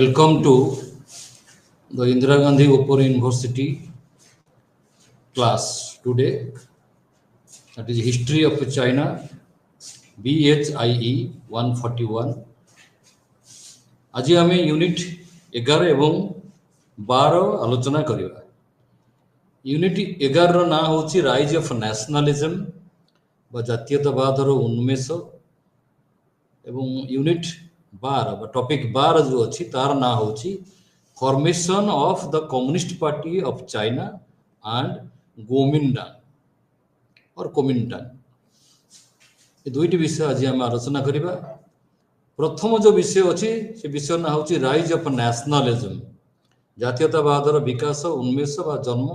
Welcome to the Indira Gandhi Open University class today. That is History of China, BHIE 141. आज आम unit 11 एवं 12 आलोचना करिबा। Unit 11 ना होची राइज ऑफ नेशनलिज्म बा जातीयतावाद रो उन्मेष एवं यूनिट 12 टॉपिक 12 जो अच्छी तार ना होची formation of the communist party of China and Guomindang और कोमिंटान। ये दुईटी विषय आज आम आलोचना करिबा। प्रथम जो विषय अच्छी से विषय ना होची राइज ऑफ नेशनलिज्म जातीयतावाद रो विकास उन्मेष बा जन्म।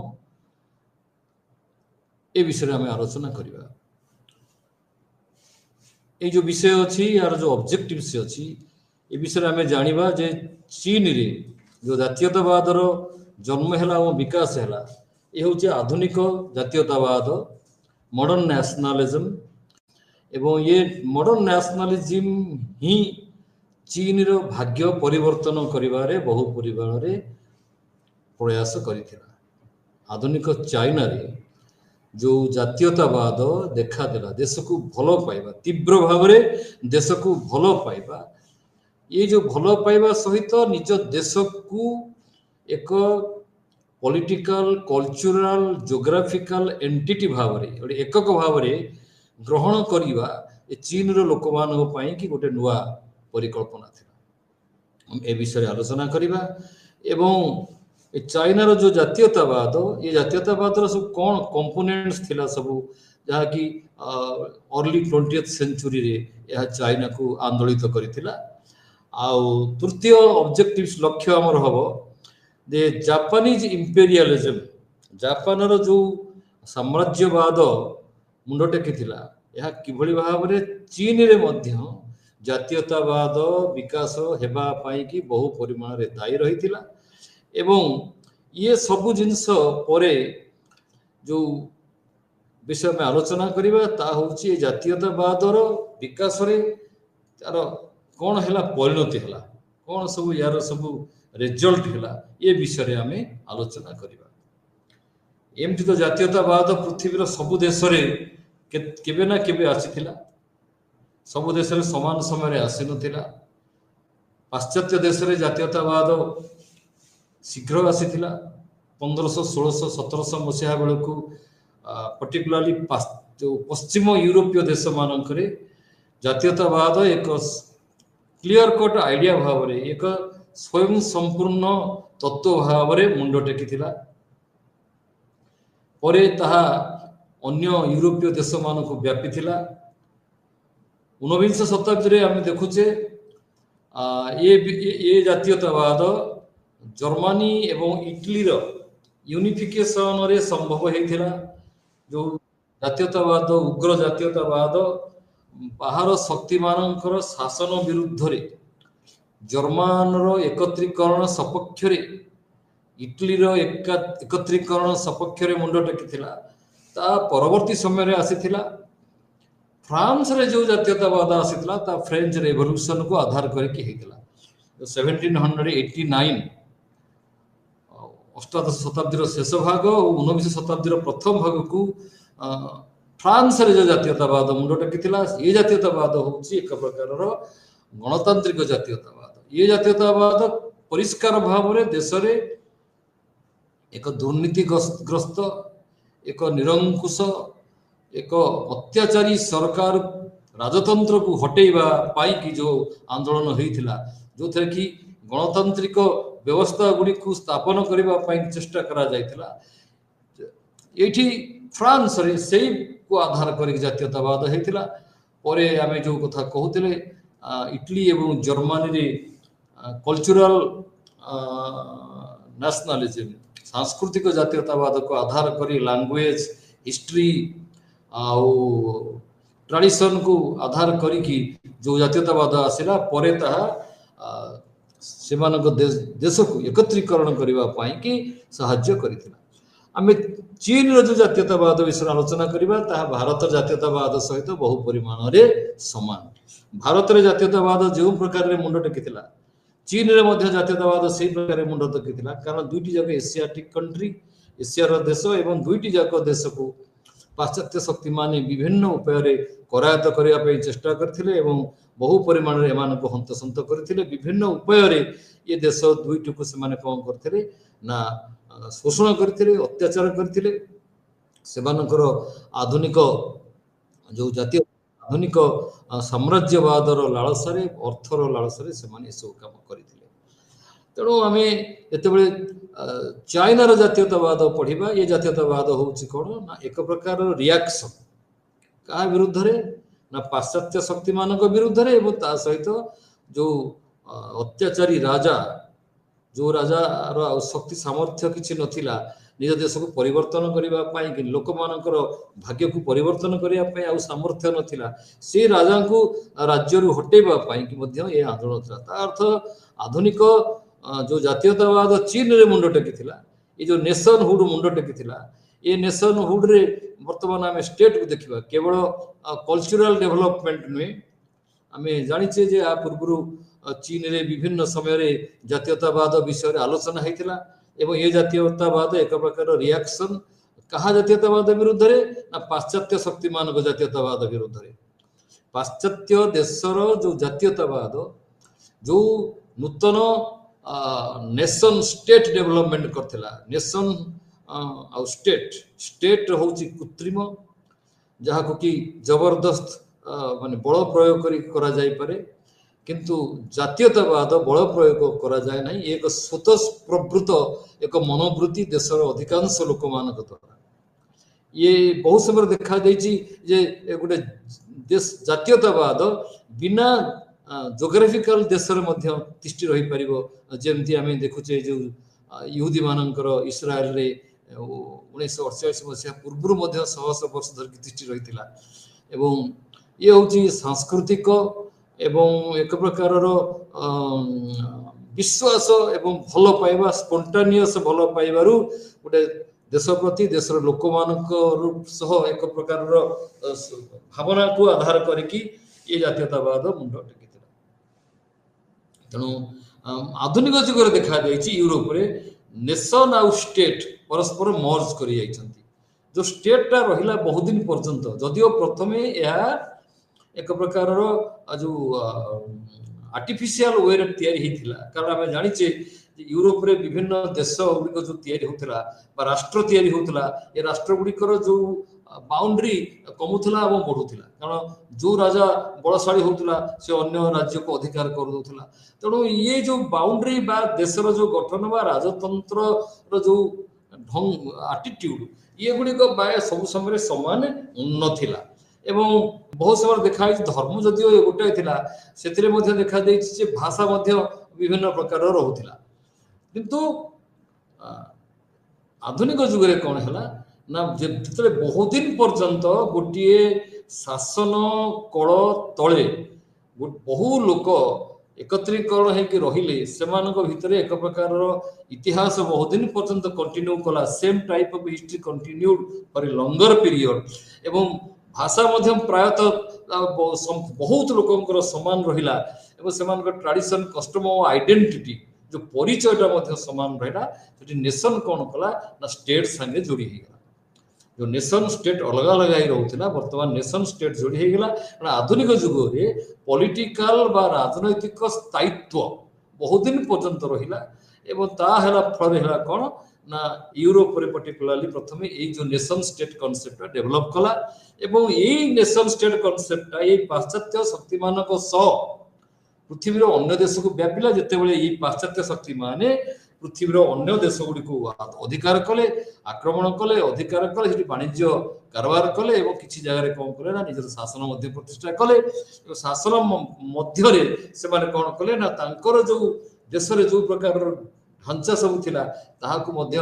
ए विषय आम आलोचना करिबा। ये जो विषय अच्छी यार जो ऑब्जेक्टिव से अच्छी ये विषय आम जानिबा जे चीन रे जो जातीयतावाद रो जन्म हैला और विकास हैला ये होची आधुनिक जातीयतावाद मॉडर्न नेशनलिज्म एवं ये मॉडर्न नेशनलिज्म ही चीन रो भाग्य परिवर्तन करिवारे बहु परिमाण रे प्रयास करिथिला। आधुनिक चाइना रे जो जातीयतावाद देखा देला देश को भलो पाइबा तीव्र भाव रे देश को भलो पाइबा ये जो भलो पाइबा सहित निज देश को एक पॉलिटिकल कल्चरल जियोग्राफिकल एंटिटी भाव रे एक एकक भाव रे ग्रहण करिबा ए चीन रो लोक मानक पई कि गोटे नुवा परिकल्पना थिला। हम ए विषय आलोचना करिबा एवं चाइना रो जो जातीयतावाद ये जातीयतावाद रो सब कौन कंपोनेंट्स थिला सब जहाँ कि अर्ली 20th सेंचुरी रे यह चाइना को आंदोलित करिथिला। आउ तृतीय ऑब्जेक्टिव्स लक्ष्य हमर हबो जे जापानीज इंपेरियलिज्म जापान रो जो साम्राज्यवाद मुंड टेकिथिला यह किभली भाव रे चीन रे मध्य जातीयतावाद विकास हेबा पाई कि बहु परिमाण रे दायी रहिथिला एवं ये सबु जिनस परे जो विषय में आलोचना करिबा ता होची जातीयतावाद रो विकास रे तार कोन हैला परिणति हैला कोन सब यार सब रिजल्ट हैला ये विषय रे हमें आलोचना करिबा। एमति तो जातीयतावाद पृथ्वी रो सब देश रे केबे ना केबे आसीथिला सब देश रे समान समय रे आसी नथिला। पाश्चात्य देश रे जातीयतावाद शीघ्र आसीथिला 1500 1600 1700 मसीहा बेल को पर्टिकुलरली जो पश्चिम यूरोपीय देश मानक रे जातीयतावाद एक क्लियर कट आइडिया भाव रे एक स्वयं संपूर्ण तत्व भाव रे मुंड टेकिथिला। परे ताहा अन्य यूरोपीय देश मानक व्यापी थिला। 19 शताब्दी रे हम देखुचे ये जातीयतावाद जर्मनी एवं इटली रो यूनिफिकेशन रे संभव हेथिला। जो जातीयतावाद उग्र जातीयतावाद बाहर शक्ति मानकर शासन विरुद्ध रे जर्मन रो एकत्रीकरण सपक्ष रे इटली रो एकत्रीकरण सपक्ष रे मुंड टेकिथिला। ता परवर्ती समय रे आसीथिला फ्रांस रे जो जातीयतावाद आसीथिला ता फ्रेंच रेवोल्यूशन को आधार करके हेथिला। 1789 अष्टादश शताब्दी शेष भाग और 19 शताब्दी प्रथम भाग को फ्रांस रे जो जातीयतावाद मुंड टेकिथिला ये जातीयतावाद होची एक प्रकार गणतांत्रिक जातीयतावाद। ये जातीयतावाद परिष्कार भाव रे देश रे एक दुर्नीतिग्रस्त एक निरंकुश एक अत्याचारी सरकार राजतंत्र को हटेइबा पाई कि जो आंदोलन होइथिला जो थे कि गणतांत्रिक व्यवस्था गुडी को स्थापन करबा पाई चेष्टा करा जायतिला। एठी फ्रांस रे सेई को आधार करी जातीयतावाद हेतिला। परे आमे जो कथा कहउतिले इटली एवं जर्मनी रे कल्चरल नेशनलिज्म सांस्कृतिक जातीयतावाद को आधार करी लैंग्वेज हिस्ट्री आउ ट्रेडिशन को आधार करी कि जो जातीयतावाद आसिला परे ताहा सेमानक देश को एकत्रीकरण करबा पाई कि सहाय्य करिथिला। आमे चीन रो जो जातीयतावाद विषय आलोचना करिबा ताहा भारत जातीयतावाद सहित बहु परिमाण रे समान। भारत रे जातीयतावाद जो प्रकार रे मुंड टेकिथिला चीन रे मध्य जातीयतावाद से प्रकार मुंड तकिथिला कारण दुईटी जाक एशियाटिक कंट्री एशियार देश एवं दुईटी जाक देश को पाश्चात्य शक्ति माने विभिन्न उपाय करायत्त करने चेष्टा करथिले एवं बहु परिमाण रे एमान को हंतसंत करथिले विभिन्न उपाय रे ये देश दुईटी को से माने कौन करथिले ना शोषण करथिले अत्याचार करथिले सेमानकर आधुनिक जो जातीय आधुनिक साम्राज्यवादर लालसारे अर्थर लालसारे से सब काम करथिले तेणु आम जिते चाइनार जातीयतावाद पढ़ा ये जातीयतावाद हूँ कौन ना एक प्रकार रिएक्शन क्या विरुद्ध रे ना पाश्चात्य शक्ति मान विरुद्ध रे एवं ता सहित जो अत्याचारी राजा जो राजार शक्ति सामर्थ्य किसी नथिला निज देश को परिवर्तन करने लोक मानकर भाग्य को परिवर्तन करने सामर्थ्य नथिला से राजा को राज्य हटेबा कि आंदोलन था अर्थ आधुनिक जो जातीयतावाद चीन रे मुंड टेकी ये जो नेशनहुड मुंड टेकी ये नेशनहुड रे वर्तमान आम स्टेट को देखा केवल कल्चरल डेभलपमेंट नुहे आम जाचे जे आ पूर्व चीन रे विभिन्न समय जातीयतावाद विषय आलोचना होता एवं ये जातीयतावाद एक प्रकार रिएक्शन कहा जातीयतावाद विरुद्ध रे ना पाश्चात्य शक्ति मान जातीयतावाद विरुद्ध रे पाश्चात्य देशर जो जातीयतावाद जो नूतन नेशन स्टेट डेवलपमेंट करथिला नेशन आउ स्टेट होची कृत्रिम जहाँ को कि जबरदस्त माने बल प्रयोग करा जाय पारे किंतु जातीयतावाद बल प्रयोग करा जाय नहीं एक स्वतःप्रवृत्त एक मनोवृत्ति देशर अधिकांश लोक मान द्वारा ये बहुत समय देखा जे गोटे देश जातीयतावाद बिना जोग्राफिकल देशर मध्य तिष्टि रही पारिबो जेमती आमे देखुचे जो यहूदी मानकर इस्राएल रे 1948 मसीहा पूर्व मध्य 100 वर्ष धरिक तिष्टि रही एवं ये हूँ सांस्कृतिक एवं एक प्रकार विश्वास एवं भल पाइबा स्पॉन्टेनियस भल पाइबारु गोटे देश प्रति देशर लोक सह एक प्रकार भावना को आधार करिकी ये जातीयतावाद मुंड टेकी तेणु आधुनिक जुगर देखा यूरोप रे नेशन आउ स्टेट परस्पर मर्ज कर जो स्टेटा रहा बहुत दिन पर्यंत जदियो प्रथमे एक प्रकार जो आर्टिफिशियल वे कारण आम जाचे यूरोप रे विभिन्न देश गुड़िक जो होता राष्ट्र होता ये राष्ट्र गुड़िकर जो बाउंड्री कमुला और बढ़ुला कारण जो राजा बलशाली होता से अन्य राज्य को अधिकार कर तेणु ये जो बाउंड्री बा देशर जो गठन बा राजतंत्र जो ढंग आटिट्यूड ये गुड़िक सब समय समान नथिला एवं बहुत समय देखा धर्म जदियो गोटे थिला सेतिरे मध्ये देखा जे भाषा मध्ये विभिन्न प्रकार रहुथिला किंतु आधुनिक जुग रे कोन हैला ना जिते बहुत दिन पर्यंत गोटे शासन कल तले बहु लोक एकत्रीकरण होकर रहिले भितर एक प्रकार इतिहास बहुत दिन पर्यंत कंटिन्यू कला same type of history continued for a longer period एवं भाषा मध्य प्रायतः बहुत लोकंकर समान रहिला एवं सेमानक ट्रेडिशन कस्टम और आइडेंटिटी जो परिचयटा मध्य समान रहिला सेठी नेशन कोन कला ना स्टेट संगे जोड़ी हेगला जो नेशन स्टेट अलग अलग ही रोला बर्तमान नेशन स्टेट जोड़ी होगा कारण आधुनिक जुग रे पॉलिटिकल बा राजनैतिक स्थायित्व बहुत दिन पर्यंत रहिला एवं ता हैला फल हैला कोन ना यूरोप रे पर्टिकुलरली प्रथमे ए जो नेशन स्टेट कांसेप्ट डेवलप कला एवं ए नेशन स्टेट कांसेप्ट ए पाश्चात्य शक्ति मानक सह पृथ्वीर अन्य देश को व्यापिला जेते बेले ए पाश्चात्य शक्ति माने पृथ्वीर अन्य देश गुड़ी को अधिकार कले आक्रमण कले अधिकार कले वाणिज्य कारबार कले और किसी जगह कौन कले ना निजर शासन मध्य प्रतिष्ठा कले शासन मध्य से कौन कले ना तांकर जो देश रे जो प्रकार ढांचा सब थिला ताहाकु मध्य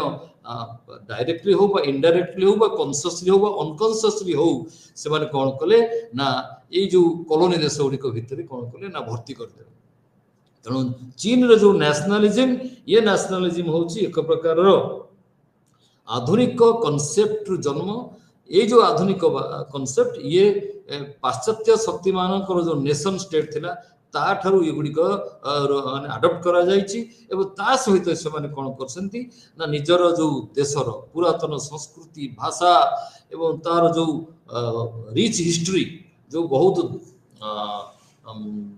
डायरेक्टली हो बा इनडायरेक्टली हो बा कॉन्शियसली हो बा अनकॉन्शियसली हो से माने कौन कले ना ये जो कॉलोनी देश गुड़ी भितर कौन कले ना भर्ती करदे तेणु चीन रे जो नेशनलिज्म ये नेशनलिज्म हूँ एक प्रकार आधुनिक कॉन्सेप्ट जन्म ये जो आधुनिक कॉन्सेप्ट ये पाश्चात्य शक्ति मानकर जो नेशन स्टेट थिला ତାଠାରୁ ଏଗୁଡ଼ିକ ମାନେ ଆଡପ୍ଟ କରାଯାଇଛି ଏବଂ ତା ସହିତ ସେମାନେ କ'ଣ କରୁଛନ୍ତି ନା ନିଜର ଯେଉଁ ଦେଶର ପୁରାତନ ସଂସ୍କୃତି ଭାଷା ଏବଂ ତାର ଯେଉଁ ରିଚ୍ ହିଷ୍ଟ୍ରି ଯେଉଁ ବହୁତ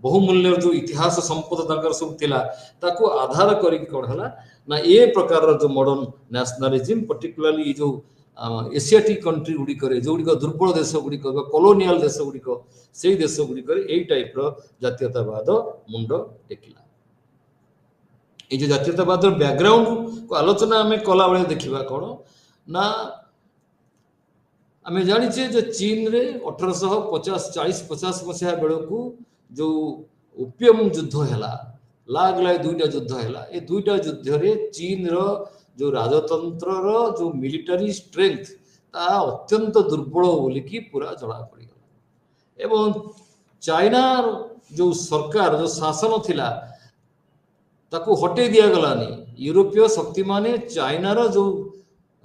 ବହୁମୂଲ୍ୟ ଯେଉଁ ଇତିହାସ ସମ୍ପଦ ତାଙ୍କର ସବୁ ଥିଲା ତାକୁ ଆଧାର କରିକି କ'ଣ ହେଲା ନା ଏ ପ୍ରକାରର ଯେଉଁ ମଡର୍ଣ୍ଣ ନ୍ୟାସନାଲିଜିମ୍ ପର୍ଟିକୁଲାରଲି ଏ ଯେଉଁ ଏସିଆଟିକ୍ କଣ୍ଟ୍ରି ଗୁଡ଼ିକରେ ଯେଉଁଗୁଡ଼ିକ ଦୁର୍ବଳ ଦେଶ ଗୁଡ଼ିକ ବା କଲୋନିଆଲ ଦେଶ ଗୁଡ଼ିକ ସେଇ ଦେଶ ଗୁଡ଼ିକରେ ଏଇ ଟାଇପ୍ର ଜାତୀୟତାବାଦ ମୁଣ୍ଡ ଟେକିଲା। এই যে জাতীয়তাবাদর ব্যাকগ্রাউন্ড আলোচনা আমি কলাবেলে ଦେଖିବା କ'ଣ ନା ଆମେ ଜାଣିଛେ ଯେ ଚୀନରେ 1840 ମସିହା ବେଳକୁ ଯେଉଁ ଓପିୟମ ଯୁଦ୍ଧ ହେଲା ଲାଗ ଲାଗ ଦୁଇଟା ଯୁଦ୍ଧ ହେଲା ଏ ଦୁଇଟା ଯୁଦ୍ଧରେ ଚୀନର ଯେଉଁ ରାଜତନ୍ତ୍ରର ଯେଉଁ ମିଲିଟାରୀ ଷ୍ଟ୍ରେଂଥ ତାହା ଅତ୍ୟନ୍ତ ଦୁର୍ବଳ ବୋଲିକି ପୁରା ଜଣା ପଡ଼ିଗଲା ଏବଂ ଚାଇନାର ଯେଉଁ ସରକାର ଯେଉଁ ଶାସନ ଥିଲା ତାକୁ ହଟେଇ ଦିଆଗଲାନି। ୟୁରୋପୀୟ ଶକ୍ତିମାନେ ଚାଇନାର ଯେଉଁ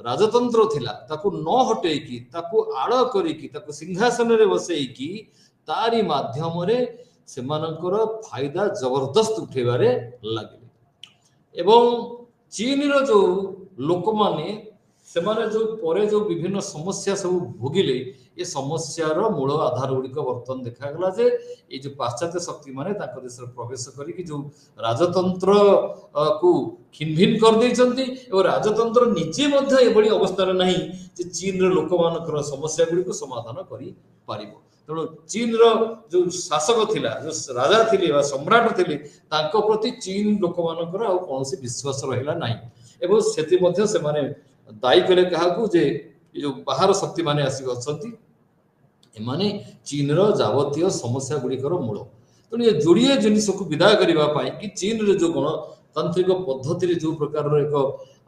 ରାଜତନ୍ତ୍ର ଥିଲା ତାକୁ ନ ହଟେଇକି ତାକୁ ଆଳ କରିକି ତାକୁ ସିଂହାସନରେ ବସେଇକି ତାରି ମାଧ୍ୟମରେ ସେମାନଙ୍କର ଫାଇଦା ଜବରଦସ୍ତ ଉଠେଇବାରେ ଲାଗିଲେ ଏବଂ ଚୀନର ଯେଉଁ ଲୋକମାନେ ସେମାନେ ଯେଉଁ ପରେ ଯେଉଁ ବିଭିନ୍ନ ସମସ୍ୟା ସବୁ ଭୋଗିଲେ ଏ ସମସ୍ୟାର ମୂଳ ଆଧାର ଗୁଡ଼ିକ ବର୍ତ୍ତମାନ ଦେଖାଗଲା ଯେ ଏଇ ଯେଉଁ ପାଶ୍ଚାତ୍ୟ ଶକ୍ତିମାନେ ତାଙ୍କ ଦେଶରେ ପ୍ରବେଶ କରିକି ଯେଉଁ ରାଜତନ୍ତ୍ରକୁ ଖିନଭିନ କରିଦେଇଛନ୍ତି ଏବଂ ରାଜତନ୍ତ୍ର ନିଜେ ମଧ୍ୟ ଏଭଳି ଅବସ୍ଥାରେ ନାହିଁ ଯେ ଚୀନର ଲୋକମାନଙ୍କର ସମସ୍ୟା ଗୁଡ଼ିକୁ ସମାଧାନ କରିପାରିବ। ତେଣୁ ଚୀନର ଯେଉଁ ଶାସକ ଥିଲା ଯେଉଁ ରାଜା ଥିଲେ ବା ସମ୍ରାଟ ଥିଲେ ତାଙ୍କ ପ୍ରତି ଚୀନ ଲୋକମାନଙ୍କର ଆଉ କୌଣସି ବିଶ୍ୱାସ ରହିଲା ନାହିଁ ଏବଂ ସେଥିମଧ୍ୟ ସେମାନେ ଦାୟୀ କଲେ କାହାକୁ ଯେ ଯେଉଁ ବାହାର ଶକ୍ତିମାନେ ଆସିକି ଅଛନ୍ତି ଏମାନେ ଚୀନର ଯାବତୀୟ ସମସ୍ୟା ଗୁଡ଼ିକର ମୂଳ। ତେଣୁ ଏ ଯୋଡ଼ିଏ ଜିନିଷକୁ ବିଦାୟ କରିବା ପାଇଁ କି ଚୀନରେ ଯେଉଁ ଗଣତାନ୍ତ୍ରିକ ପଦ୍ଧତିରେ ଯେଉଁ ପ୍ରକାରର ଏକ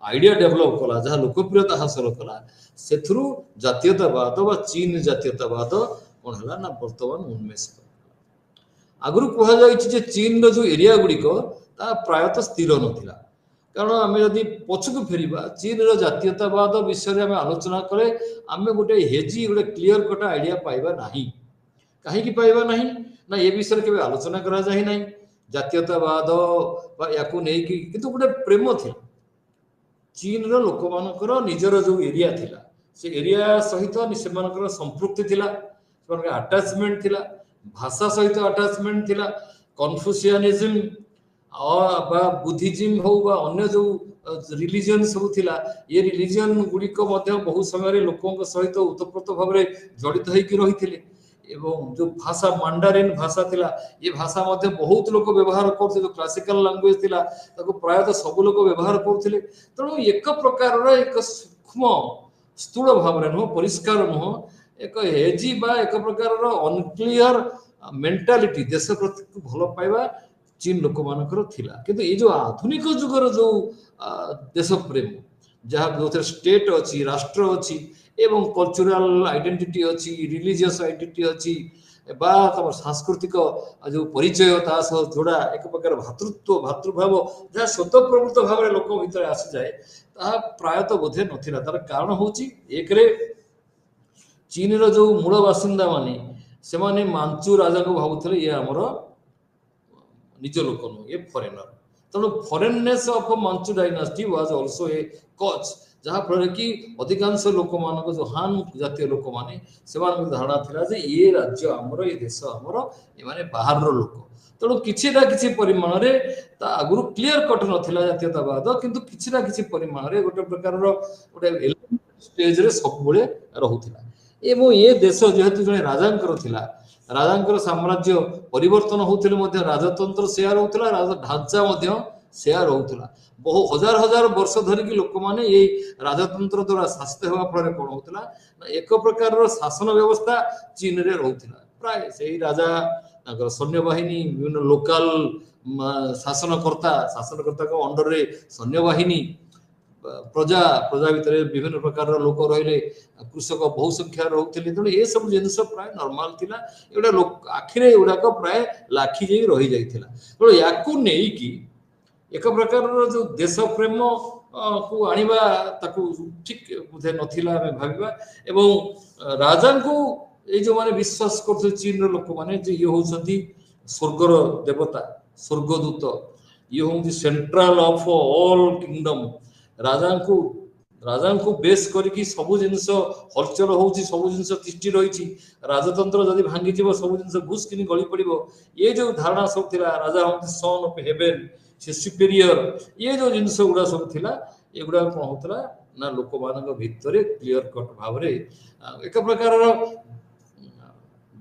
ଆଇଡ଼ିଆ ଡେଭଲପ୍ କଲା ଯାହା ଲୋକପ୍ରିୟତା ହାସଲ କଲା ସେଥିରୁ ଜାତୀୟତାବାଦ ବା ଚୀନ ଜାତୀୟତାବାଦ କ'ଣ ହେଲା ନା ବର୍ତ୍ତମାନ ଉନ୍ମେଷ କଲା। ଆଗରୁ କୁହାଯାଇଛି ଯେ ଚୀନର ଯେଉଁ ଏରିଆ ଗୁଡ଼ିକ ତାହା ପ୍ରାୟତଃ ସ୍ଥିର ନଥିଲା କାରଣ ଆମେ ଯଦି ପଛକୁ ଫେରିବା ଚୀନର ଜାତୀୟତାବାଦ ବିଷୟରେ ଆମେ ଆଲୋଚନା କଲେ ଆମେ ଗୋଟେ ହେଜି ଗୋଟେ କ୍ଲିଅର କଟ୍ ଆଇଡ଼ିଆ ପାଇବା ନାହିଁ। କାହିଁକି ପାଇବା ନାହିଁ ନା ଏ ବିଷୟରେ କେବେ ଆଲୋଚନା କରାଯାଇ ନାହିଁ। ଜାତୀୟତାବାଦ ବା ୟାକୁ ନେଇକି କିନ୍ତୁ ଗୋଟେ ପ୍ରେମ ଥିଲା ଚୀନର ଲୋକମାନଙ୍କର ନିଜର ଯେଉଁ ଏରିଆ ଥିଲା ସେ ଏରିଆ ସହିତ ସେମାନଙ୍କର ସମ୍ପୃକ୍ତି ଥିଲା ସେମାନଙ୍କର ଆଟାଚମେଣ୍ଟ ଥିଲା ଭାଷା ସହିତ ଆଟାଚମେଣ୍ଟ ଥିଲା କନଫ୍ୟୁସିଆନିଜିମ୍ ବା ବୁଦ୍ଧିଜିମ୍ ହଉ ବା ଅନ୍ୟ ଯେଉଁ ରିଲିଜିଅନ୍ ସବୁ ଥିଲା ଏ ରିଲିଜିଅନ୍ ଗୁଡ଼ିକ ମଧ୍ୟ ବହୁ ସମୟରେ ଲୋକଙ୍କ ସହିତ ଉତପ୍ରୋତ ଭାବରେ ଜଡ଼ିତ ହେଇକି ରହିଥିଲେ ଏବଂ ଯେଉଁ ଭାଷା ମାଣ୍ଡାରିନ୍ ଭାଷା ଥିଲା ଏ ଭାଷା ମଧ୍ୟ ବହୁତ ଲୋକ ବ୍ୟବହାର କରୁଥିଲେ ଯେଉଁ କ୍ଲାସିକାଲ ଲାଙ୍ଗୁଏଜ ଥିଲା ତାକୁ ପ୍ରାୟତଃ ସବୁ ଲୋକ ବ୍ୟବହାର କରୁଥିଲେ। ତେଣୁ ଏକ ପ୍ରକାରର ଏକ ସୂକ୍ଷ୍ମ ସ୍ଥୂଳ ଭାବରେ ନୁହଁ ପରିଷ୍କାର ନୁହଁ ଏକ ହେଜି ବା ଏକ ପ୍ରକାରର ଅନକ୍ଲିୟର ମେଣ୍ଟାଲିଟି ଦେଶ ପ୍ରତି ଭଲ ପାଇବା ଚୀନ ଲୋକମାନଙ୍କର ଥିଲା। କିନ୍ତୁ ଏଇ ଯେଉଁ ଆଧୁନିକ ଯୁଗର ଯେଉଁ ଦେଶ ପ୍ରେମ ଯାହା ଯେଉଁଥିରେ ଷ୍ଟେଟ୍ ଅଛି ରାଷ୍ଟ୍ର ଅଛି ଏବଂ କଲଚରାଲ ଆଇଡେଣ୍ଟିଟି ଅଛି ରିଲିଜିୟସ୍ ଆଇଡେଣ୍ଟିଟି ଅଛି ବା ତମର ସାଂସ୍କୃତିକ ଯେଉଁ ପରିଚୟ ତା ସହ ଯୋଡ଼ା ଏକ ପ୍ରକାର ଭାତୃତ୍ୱ ଭାତୃଭାବ ଯାହା ସ୍ୱତଃପ୍ରବୃତ୍ତ ଭାବରେ ଲୋକ ଭିତରେ ଆସିଯାଏ ତାହା ପ୍ରାୟତଃ ବୋଧେ ନଥିଲା। ତାର କାରଣ ହେଉଛି ଏକରେ ଚୀନର ଯେଉଁ ମୂଳ ବାସିନ୍ଦା ମାନେ ସେମାନେ ମାଞ୍ଚୁ ରାଜାଙ୍କୁ ଭାବୁଥିଲେ ଇଏ ଆମର ନିଜ ଲୋକ ନୁହେଁ ଏ ଫରେନର। ତେଣୁ foreignness of Manchu dynasty was also a cause ଯାହାଫଳରେ କି ଅଧିକାଂଶ ଲୋକମାନଙ୍କ ଯେଉଁ ହାନ୍ ଜାତୀୟ ଲୋକମାନେ ସେମାନଙ୍କ ଧାରଣା ଥିଲା ଯେ ଇଏ ରାଜ୍ୟ ଆମର ଏ ଦେଶ ଆମର ଏମାନେ ବାହାରର ଲୋକ। ତେଣୁ କିଛି ନା କିଛି ପରିମାଣରେ ତା ଆଗରୁ କ୍ଲିଅର କଟ୍ ନଥିଲା ଜାତୀୟତାବାଦ କିନ୍ତୁ କିଛି ନା କିଛି ପରିମାଣରେ ଗୋଟେ ପ୍ରକାରର ଗୋଟେ ଷ୍ଟେଜରେ ସବୁବେଳେ ରହୁଥିଲା ଏବଂ ଏ ଦେଶ ଯେହେତୁ ଜଣେ ରାଜାଙ୍କର ଥିଲା ରାଜାଙ୍କର ସାମ୍ରାଜ୍ୟ ପରିବର୍ତ୍ତନ ହଉଥିଲେ ମଧ୍ୟ ରାଜତନ୍ତ୍ର ସେୟା ରହୁଥିଲା ରାଜ ଢାଞ୍ଚା ମଧ୍ୟ ସେୟା ରହୁଥିଲା। ବହୁ ହଜାର ହଜାର ବର୍ଷ ଧରିକି ଲୋକମାନେ ଏଇ ରାଜତନ୍ତ୍ର ଦ୍ୱାରା ଶାସିତ ହେବା ଫଳରେ କ'ଣ ହଉଥିଲା ନା ଏକ ପ୍ରକାରର ଶାସନ ବ୍ୟବସ୍ଥା ଚୀନରେ ରହୁଥିଲା। ପ୍ରାୟ ସେଇ ରାଜା ତାଙ୍କର ସୈନ୍ୟବାହିନୀ ବିଭିନ୍ନ ଲୋକାଲ ଶାସନକର୍ତ୍ତାଙ୍କ ଅଣ୍ଡରରେ ସୈନ୍ୟବାହିନୀ ପ୍ରଜା ଭିତରେ ବିଭିନ୍ନ ପ୍ରକାରର ଲୋକ ରହିଲେ କୃଷକ ବହୁ ସଂଖ୍ୟାରେ ରହୁଥିଲେ। ତେଣୁ ଏସବୁ ଜିନିଷ ପ୍ରାୟ ନର୍ମାଲ ଥିଲା ଏଗୁଡ଼ା ଆଖିରେ ଏଗୁଡ଼ାକ ପ୍ରାୟ ଲାଖି ଯାଇ ରହିଯାଇଥିଲା। ତେଣୁ ୟାକୁ ନେଇକି ଏକ ପ୍ରକାରର ଯେଉଁ ଦେଶ ପ୍ରେମ କୁ ଆଣିବା ତାକୁ ଠିକ ବୋଧେ ନଥିଲା ଆମେ ଭାବିବା ଏବଂ ରାଜାଙ୍କୁ ଏଇ ଯେଉଁମାନେ ବିଶ୍ୱାସ କରୁଥିଲେ ଚୀନର ଲୋକମାନେ ଯେ ଇଏ ହେଉଛନ୍ତି स्वर्गर देवता स्वर्गदूत ये हूँ सेंट्रल ऑफ ऑल किंगडम राजा को बेस करके सबू जिनस हलचल होची सबू जिनस तिष्टि रही राजतंत्र जदि भांगी जीव सबू जिनस घुस कि गली पड़ो ये जो धारणा सब थिला राजा हूँ सन ऑफ हेवेन से सुपीरियर ये जो जिनस गुड़ा सब थिला एगुड़ा कौन होता ना लोक मान भितर क्लीयर कट भाव एक प्रकार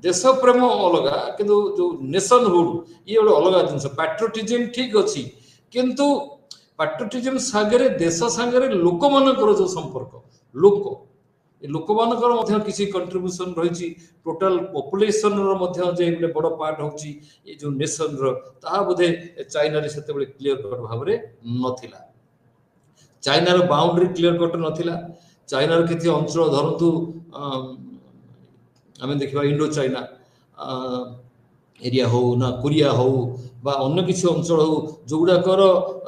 देश प्रेम अलग किंतु जो नेशनहुड ये गोटे अलग जिन पैट्रियोटिज्म ठीक अच्छी किंतु पैट्रियोटिज्म सागरे देश सागरे लोक मानकर जो संपर्क लोक मानकर किसी कंट्रीब्यूशन रही टोटल पॉपुलेशन जे बड़ पार्ट होची ये जो नेशन ता बोधे चाइना से क्लीयर कट भाव नथिला चाइनार बाउंड्री क्लीयर कट नथिला चाइनार किसी अंचल धरतु आम देखा इंडो चाइना एरिया हो ना कोरिया हो बा अन्य किसी अंचल हो जो गुड़ाकर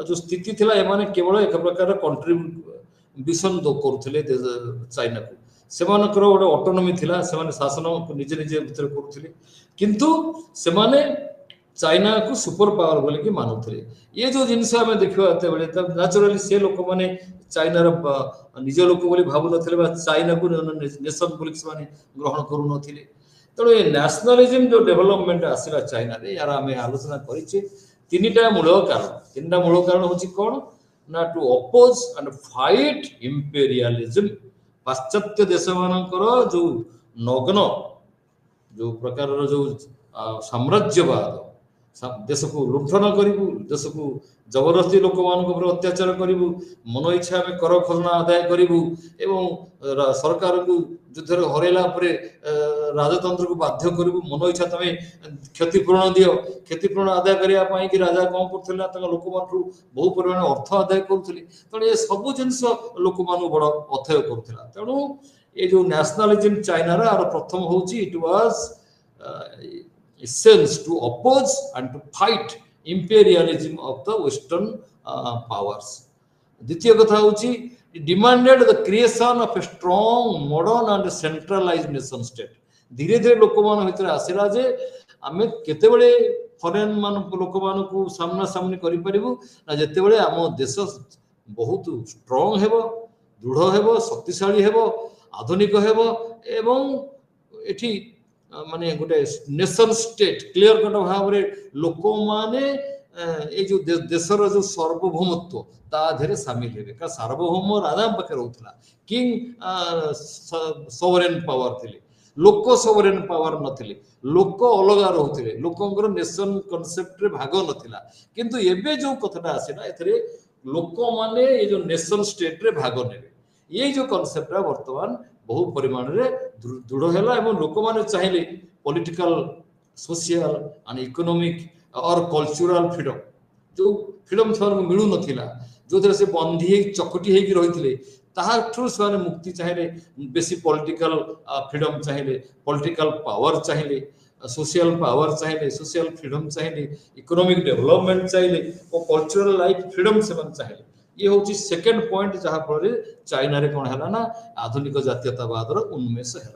जो स्थिति थिला एमाने केवल एक प्रकार कंट्रीब्यूशन करुले चाइना को सेमानकर गोटे ऑटोनॉमी थिला सेमाने शासन निजे निजे भितर करुले किंतु सेमाने चाइना को सुपर पावर बोलिकी मानुले ये जो जिनस आम देखा नेचुराली से लोक मैंने चाइनार निज लोक बोली भावु ना चाइना को नेशन बोलिक से ग्रहण करू नथिले तेणु ये नेशनलिज्म जो डेवलपमेंट आसला चाइना रे यार आम आलोचना करिचे तीनटा मूल कारण होची कौन ना to oppose and fight imperialism पाश्चात्य देश मानकर जो नग्न जो प्रकार जो साम्राज्यवाद देश को लुंठन करूँ देश को जबरदस्ती लोक मान अत्याचार करूँ मन इच्छा आम कर खजना आदाय करूँ एवं सरकार को युद्ध हरैला राजतंत्र को बाध्य करूँ मन इच्छा तुम क्षतिपूरण दियो क्षतिपूरण आदाय करने कि राजा कौन कर लोक मान बहु परिमाण अर्थ आदाय करुले तेणु ये सबू जिन लोक मान बड़ अथय करुला तेणु ये जो नेशनलिज्म चाइनार आर प्रथम हूँ it was essence to oppose and to fight imperialism of the western powers द्वितीय कथा होची demanded the creation of a strong modern and centralized nation state धीरे धीरे लोक मान भितर आसिला जे आमे केते बेले फॉरेन मान लोक मान को सामना सामनी करि परिबु ना जेते बेले आम देश बहुत स्ट्रांग हेबो दृढ़ हेबो शक्तिशाली हेबो आधुनिक हेबो एवं एठी माने गोटे नेशन स्टेट क्लियर कट भाव लोक माने ये जो देशर जो सार्वभौमत्व ता धीरे सामिल हेबे का सार्वभौम राजा पाखे रहउतला किंग सोवरेन पावर थिले लोक सोवरेन पावर नथिले लोक अलग रहउथिले लोकंकर नेशन कांसेप्ट रे भाग नथिला किंतु एबे जो कथाटा आसेना एथरे लोक माने ये जो नेशन स्टेट रे भाग नेबे ये जो कांसेप्ट वर्तमान बहु परिमाण रे दृढ़ है लोक मैंने चाहिए पॉलिटिकल सोशल एंड इकोनॉमिक और कल्चरल फ्रीडम जो फ्रीडम से मिलू नथिला जो थे से बंधी चकटी होगी रही से मुक्ति चाहिए बेसी पॉलिटिकल फ्रीडम चाहिए पॉलिटिकल पावर चाहिए सोशल पावर चाहिए सोशल फ्रीडम चाहिए इकोनॉमिक डेवलपमेंट चाहिए और कल्चरल लाइफ फ्रीडम से चाहिए ये हूँ सेकेंड पॉइंट जहाँ फल चाइना रे कौन है ना आधुनिक जातीयतावाद उन्मेष है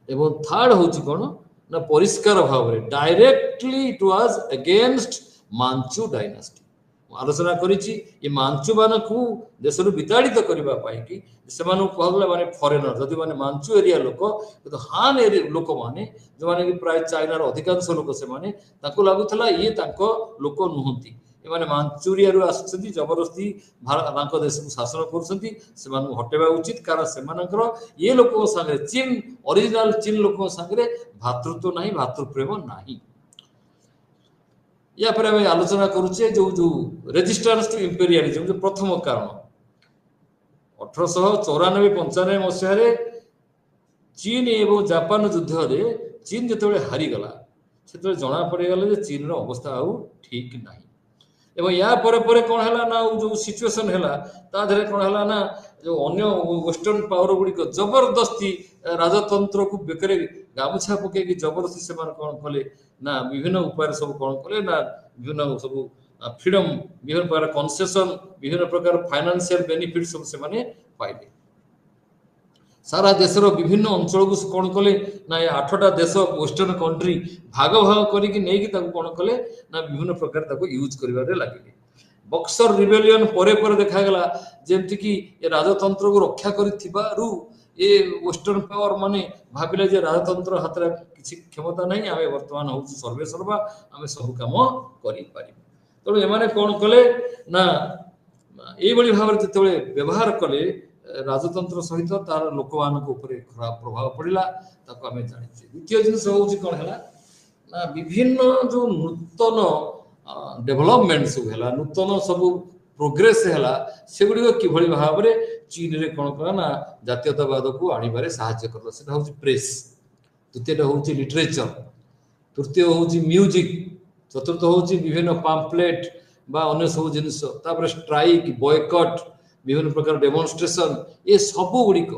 एवं थर्ड हूँ कौन ना परिष्कार भाव में directly it was against Manchu dynasty आलोचना करिछि ये मांचू मान को देश विताड़ित करने कि से माने फॉरेनर जदि माने मांचू एरिया लोक तो हान एरिया लोक माने जो माने कि प्राय चाइनार अधिकांश लोक से माने ताको लागुथला ये ताको लोक नुहंती माने मांचूरिया रु आसुछंती जबरदस्ती भारत देश को शासन करुछंती से मानु हटेबा उचित कारण से मानकर ये लोक संगे चीन ओरिजिनल चीन लोक संगे भातृत्व नहीं भातृप्रेम नहीं या पर हम आलोचना करुचे जो जो रेजिस्टेंस टू इंपेरियलिज्म जो प्रथम कारण 1894-95 मसीह चीन एवं जापान युद्ध रे चीन जिते हारी गला से जना पड़गला चीन रो अवस्था आउ ठीक नहीं एवं या परे कौन है ना जो सिचुएशन है ताधरे कौन है ना जो अन्य वेस्टर्न पावर गुड़िक जबरदस्ती राजतंत्र को बेकर गामुछा पकई जबरदस्ती से कौन कले ना विभिन्न उपाय सब कौन कले ना विभिन्न सब फ्रीडम विभिन्न प्रकार कन्सेसन विभिन्न प्रकार फाइनेंशियल बेनिफिट सब से पाइले सारा देशर विभिन्न अंचल को कौन कले ना 8टा देश वेस्टर्न कंट्री भाग भाग करके कौन कले ना विभिन्न प्रकार यूज कर लगे बक्सर रिबेलियन पर देखागला जमती कि राजतंत्र को रक्षा करू ये वेस्टर्न पावर माने भाविले जे राजतंत्र हाथ में किसी क्षमता नहीं आम बर्तमान हूँ सर्वे सर्वा आम सब कम कर तेणु एमाने कौन कले ना ये भाव जो व्यवहार कले राजतंत्र सहित तार लोक मान खराब प्रभाव पड़ा आम जाने द्वितीय जिन हूँ कौन है ना विभिन्न जो नूतन डेभलपमेंट सब है नूतन सब प्रोग्रेस है सेगुड़ी किभली भाव में चीन रे कौन कला ना जातीयतावाद को आणबारे साहाय्य करला सेटा होची प्रेस तृतीयटा होची लिटरेचर तृतीय होची म्यूजिक चतुर्थ होची विभिन्न पैम्फलेट बा अन्य सब जिनिस तापर स्ट्राइक बॉयकॉट विभिन्न प्रकार डेमोन्स्ट्रेशन ये सब गुड़िक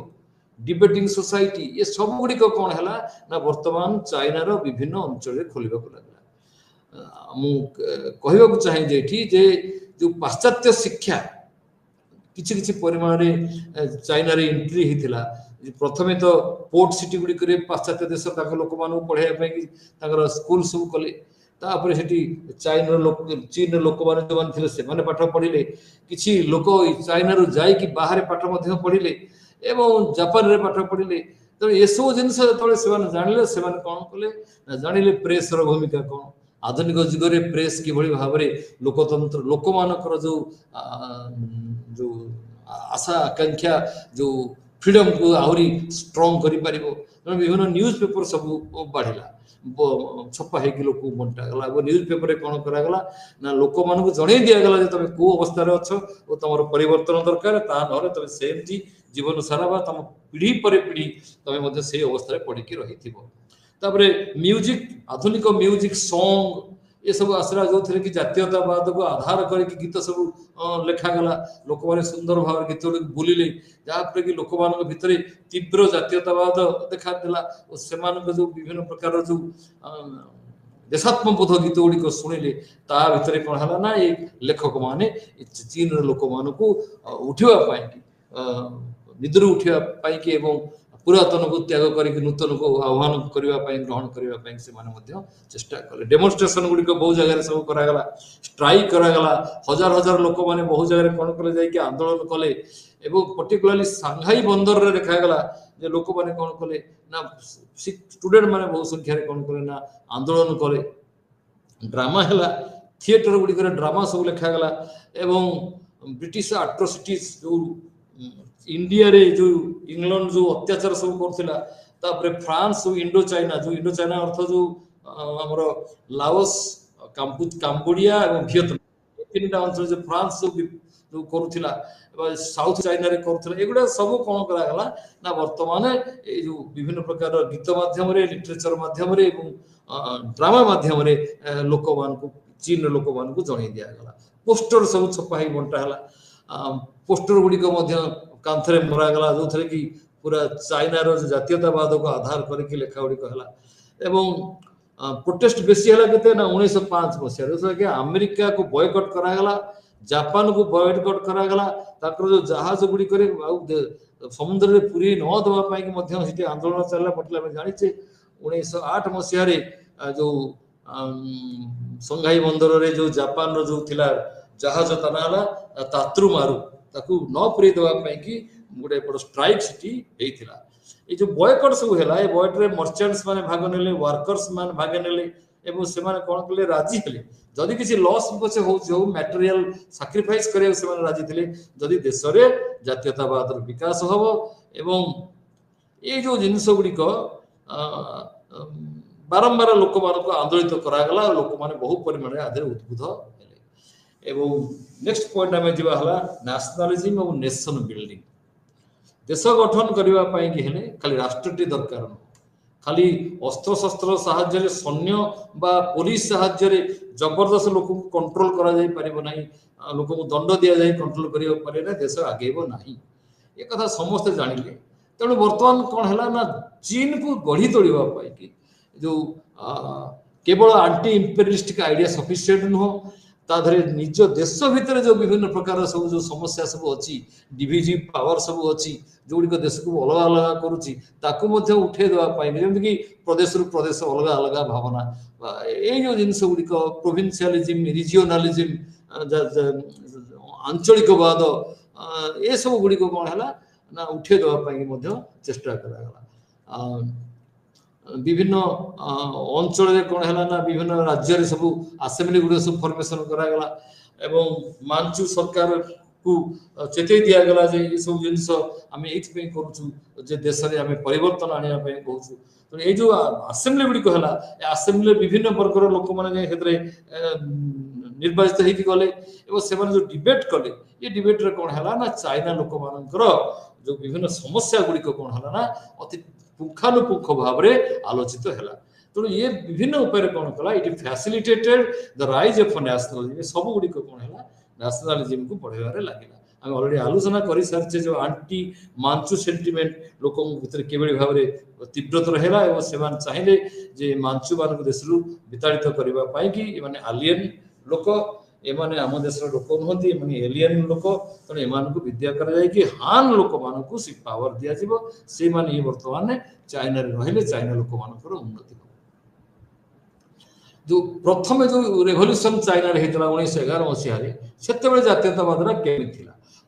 डिबेटिंग सोसाइटी ये सब गुड़िक कौन है ना वर्तमान चाइना रो विभिन्न अंचल खोल कहवाक चाहे जे जो पाश्चात्य शिक्षा किछि किछि परिमाण रे चाइना रे एंट्री हिथिला प्रथमे तो पोर्ट सिटी गुडी करे पाश्चात्य देश ताक लोक मानु पढाया पय कि ताकर स्कूल सब कले तापर सेठी चाइना लोक चीन लोक माने जो मान थिले से माने पाठ पढिले किछि लोक चाइना रो जाय कि बाहर पाठ मध्ये पढिले एवं जापान रे पाठ पढिले तो ये सब जिनस तळे से माने जानिले से माने कोन कले जानिले प्रेस रो भूमिका कोन आधुनिक जुग रे प्रेस किभली भाव रे लोकतंत्र लोक मानकर जो जो आशा आकांक्षा जो फ्रीडम को आहरी स्ट्रांग करि परिबो विभिन्न न्यूज पेपर सब बढ़िला छपा है कि लोक बंटा गला न्यूज पेपर कौन करा गला ना लोक मान को जणे दिया गला जे तमे को अवस्था रे अछो ओ तमरो परिवर्तन दरकार ता नहरे तमे सेमती जीवन सारा बा तम पीढ़ी पर पीढ़ी तमे मध्ये से अवस्था रे पड़ी के रहिथिबो तापरे म्यूजिक आधुनिक म्यूजिक सॉन्ग ये सब आसरा जो थे कि जातीयतावाद को आधार करके गीत सब लेखा गला लोक माने सुंदर भाव गीत बोलिले जहाँपर कि लोक मान भितर तीव्र जातीयतावाद देखा देला और सेमान जो विभिन्न प्रकार जो देशात्मबोध गीत गुड़िक शुणिले ता भितर कौन है ना ये लेखक माने चीन लोक मान को उठा निद्र उठा एवं पुरातन को त्याग करके नूतन को आह्वान करने ग्रहण करने से चेष्टा कले डेमोन्स्ट्रेशन गुड़िक बहुत जगह सब करागला स्ट्राइक करागला हजार हजार लोक मैंने बहुत जगह कौन कले जाकि आंदोलन कले एवं पर्टिकुलाली सांघाई बंदर रे देखागला जे लोक मैंने कौन कले ना स्टूडेंट मैंने बहुत संख्या कौन कले ना आंदोलन कले ड्रामा है थिएटर गुड़िक ड्रामा सब लिखागला एवं ब्रिटिश आट्रोसिटीज जो इंडिया रे जो इंग्लैंड जो अत्याचार सब करथिला तापरे फ्रांस इंडो चाइना अर्थ जो हमर लाओस काम्बोडिया और वियतनाम तीनटा अंचल जो फ्रांस जो करुथिला साउथ चाइना रे करुथिला एगुडा सब कोन करा गला ना वर्तमान ए जो विभिन्न प्रकार गीत माध्यम रे लिटरेचर माध्यम रे एवं ड्रामा माध्यम रे लोक मान को चीन लोक मान को जणै दिया गला पोस्टर सब छपा ही बंटा हला पोस्टर गुडी को मध्य कांथरे मरा गला जो थे कि पूरा चाइना रो जातीयतावाद को आधार करके लेखा गुड़ी कहला एवं प्रोटेस्ट बेसी हला केते ना 1905 मसिया जो कि अमेरिका को बॉयकॉट करा गला जापान को बॉयकॉट करा गला ताकर जो जहाज गुड़ी करे समुद्र रे पूरी न दवा पाई कि मध्य सिटी आंदोलन चलला पटला में जानि छे 1908 मसिया रे जो संघाई बंदर रे जो जापान रो जो थिला जहाज तनाला तात्रु मारू ताकू न पुरे दवा पाई कि गोटे बड़ स्ट्राइक सिटी हेइथिला ए जो बॉयकॉट सब हैला ए बॉयकॉट रे मर्चेंट्स माने भाग नेले वर्कर्स माने भाग नेले एवं से माने कोन कले राजी हेले जदि किसी लॉस पछे हो जो मटेरियल सैक्रिफाइस करे से माने राजी थिले जदि देश रे जातीयतावाद रो विकास होबो एवं ए जो जिंस गुडी को बारंबार लोक मान को आंदोलित करा गला लोक माने बहुत परिमाण रे आधे उद्बुद्ध हेले एवं नेक्स्ट पॉइंट आमे जिबा हला नेशनलिज्म और नेशन बिल्डिंग देश गठन करबा पई कि हेले खाली राष्ट्रटी दरकार न खाली अस्त्र शस्त्र सहाय्य सैन्य बा पुलिस सहाय्य जबरदस्त लोक को कंट्रोल करा जाई परिबो नाही लोक को दंड दिया जाई कंट्रोल करियो पारे ना देश आगेबो नाही ए कथा समस्त जानिले तेणु वर्तमान कौन है ना चीन को गढ़ी तोड़वा कि जो केवल आंटी इंपेरियलिस्टिक आइडिया सफिशिएंट नुह ताधरे निज देश भितर जो विभिन्न प्रकार सब जो समस्या सब अच्छी डिविजिव पावर सब अच्छी जोड़िक देश को अलग अलग करुच्ची उठे देवाई जमीक प्रदेश रु प्रदेश अलग अलग भावना ये जिनस गुड़िक प्रोविंशियालिज्म रिजियोनालिज्म आंचलिकवाद ये सब गुड़िक कौन है ना उठे देवाई चेष्टा करागला विभिन्न अंचल कौन है ना विभिन्न राज्य सब आसेम्बली गुड़ सब फर्मेसन करागला एवं मांचू सरकार को चेतई दिगला जे ये सब जिन आम ये करुचु देश में आम परिवर्तन आने कहूँ तो ये जो आसेम्बली गुड़िक है आसेम्बली विभिन्न वर्गर लोक मैंने निर्वाचित होगी गले से जो डिबेट कले ये डिबेट रे कौन है ना चाइना लोक मानकर जो विभिन्न समस्या गुड़िक कौन है ना अति पुंखानुपुंख भाव में आलोचित है तेणु ये विभिन्न उपाय कौन कला it facilitated the rise of nationalism सब गुड़िक कौन है नेशनलिज्म को बढ़ावे लगे आम अलरेडी आलोचना कर सारी जो आंटी मांचू सेंटिमेंट लोक भीतर किभली भाव में तीव्रतर है से चाहिए जे मांचू मान देश विताड़ित करने कि आलियन लोक एमाने आम देश लोक नुहति एलियन लोक तेणु एम विद्या कर हान लोक मानक से पावर दिज्व से बर्तमान चाइना रही चाइना लोक मान उन्नति जो प्रथम जो रेवल्यूशन चाइना होता 1911 मसीह से जातीयतावाद केमी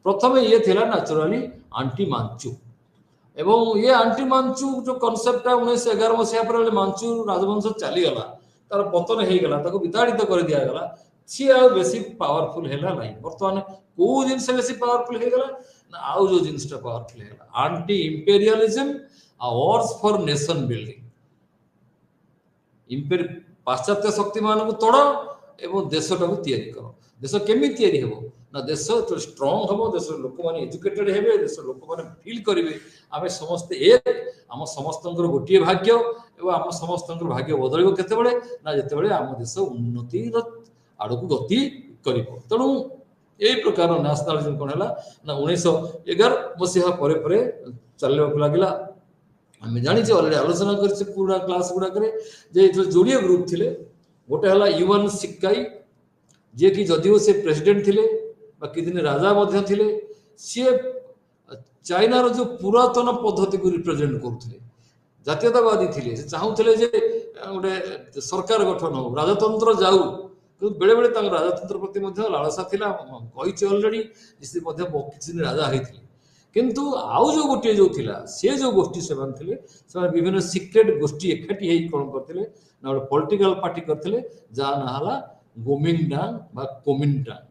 प्रथम ये थिला नेचुराली आंटी मांचू एवं ये आंटी मांचू जो कॉन्सेप्ट 1911 मसीहा पर मांचू राजवंश चलीगला तार पतन हो गला विताड़ित कर दिगला सी आ बेसी पावरफुल है ना बर्तमान कौ जिनस बेसी पावरफुल हो गला ना आउ जो जिनसटा पावरफुल है aunty imperialism Wars for nation building पाश्चात्य शक्ति मान को तोड़ एवं देशटा को तैयारी कर देश केमी तैयारी हेबो ना देश तो स्ट्रांग हम देश लोक मैंने एजुकेटेड हेबे देश लोक मैंने फील करेंगे आम समस्ते एक आम समस्त गोटे भाग्य एवं आम समस्त भाग्य बदल केतबेले ना जितेबाला आम देश उन्नति आड़ को गति कर तेणु यही प्रकार नेशनलिज्म कौन है ना 1911 मसीहा पर चलने लगला आम जानी अलरेडी आलोचना कर पूरा क्लास गुड़ाक जोड़े ग्रुप थे गोटे है युवान सिक्काई जे कि जदिव से प्रेसिडेंट थे कि दिन राजा थे सी चाइनार जो पुरातन पद्धति को रिप्रेजेंट करुले जातीयतावादी थे चाहूले गोटे सरकार गठन हो राजतंत्र जाऊ बेले बेले राजतंत्र प्रति लालसा था कही अलरेडी किसी राजा होते किंतु आउ जो गोटे जो थिला से जो गोष्ठी से विभिन्न सिक्रेट गोष्ठी एकाठी कौन करते ना गोटे पॉलिटिकल पार्टी करते जहाँ ना गोमिंगडांग बा कोमिंगडांग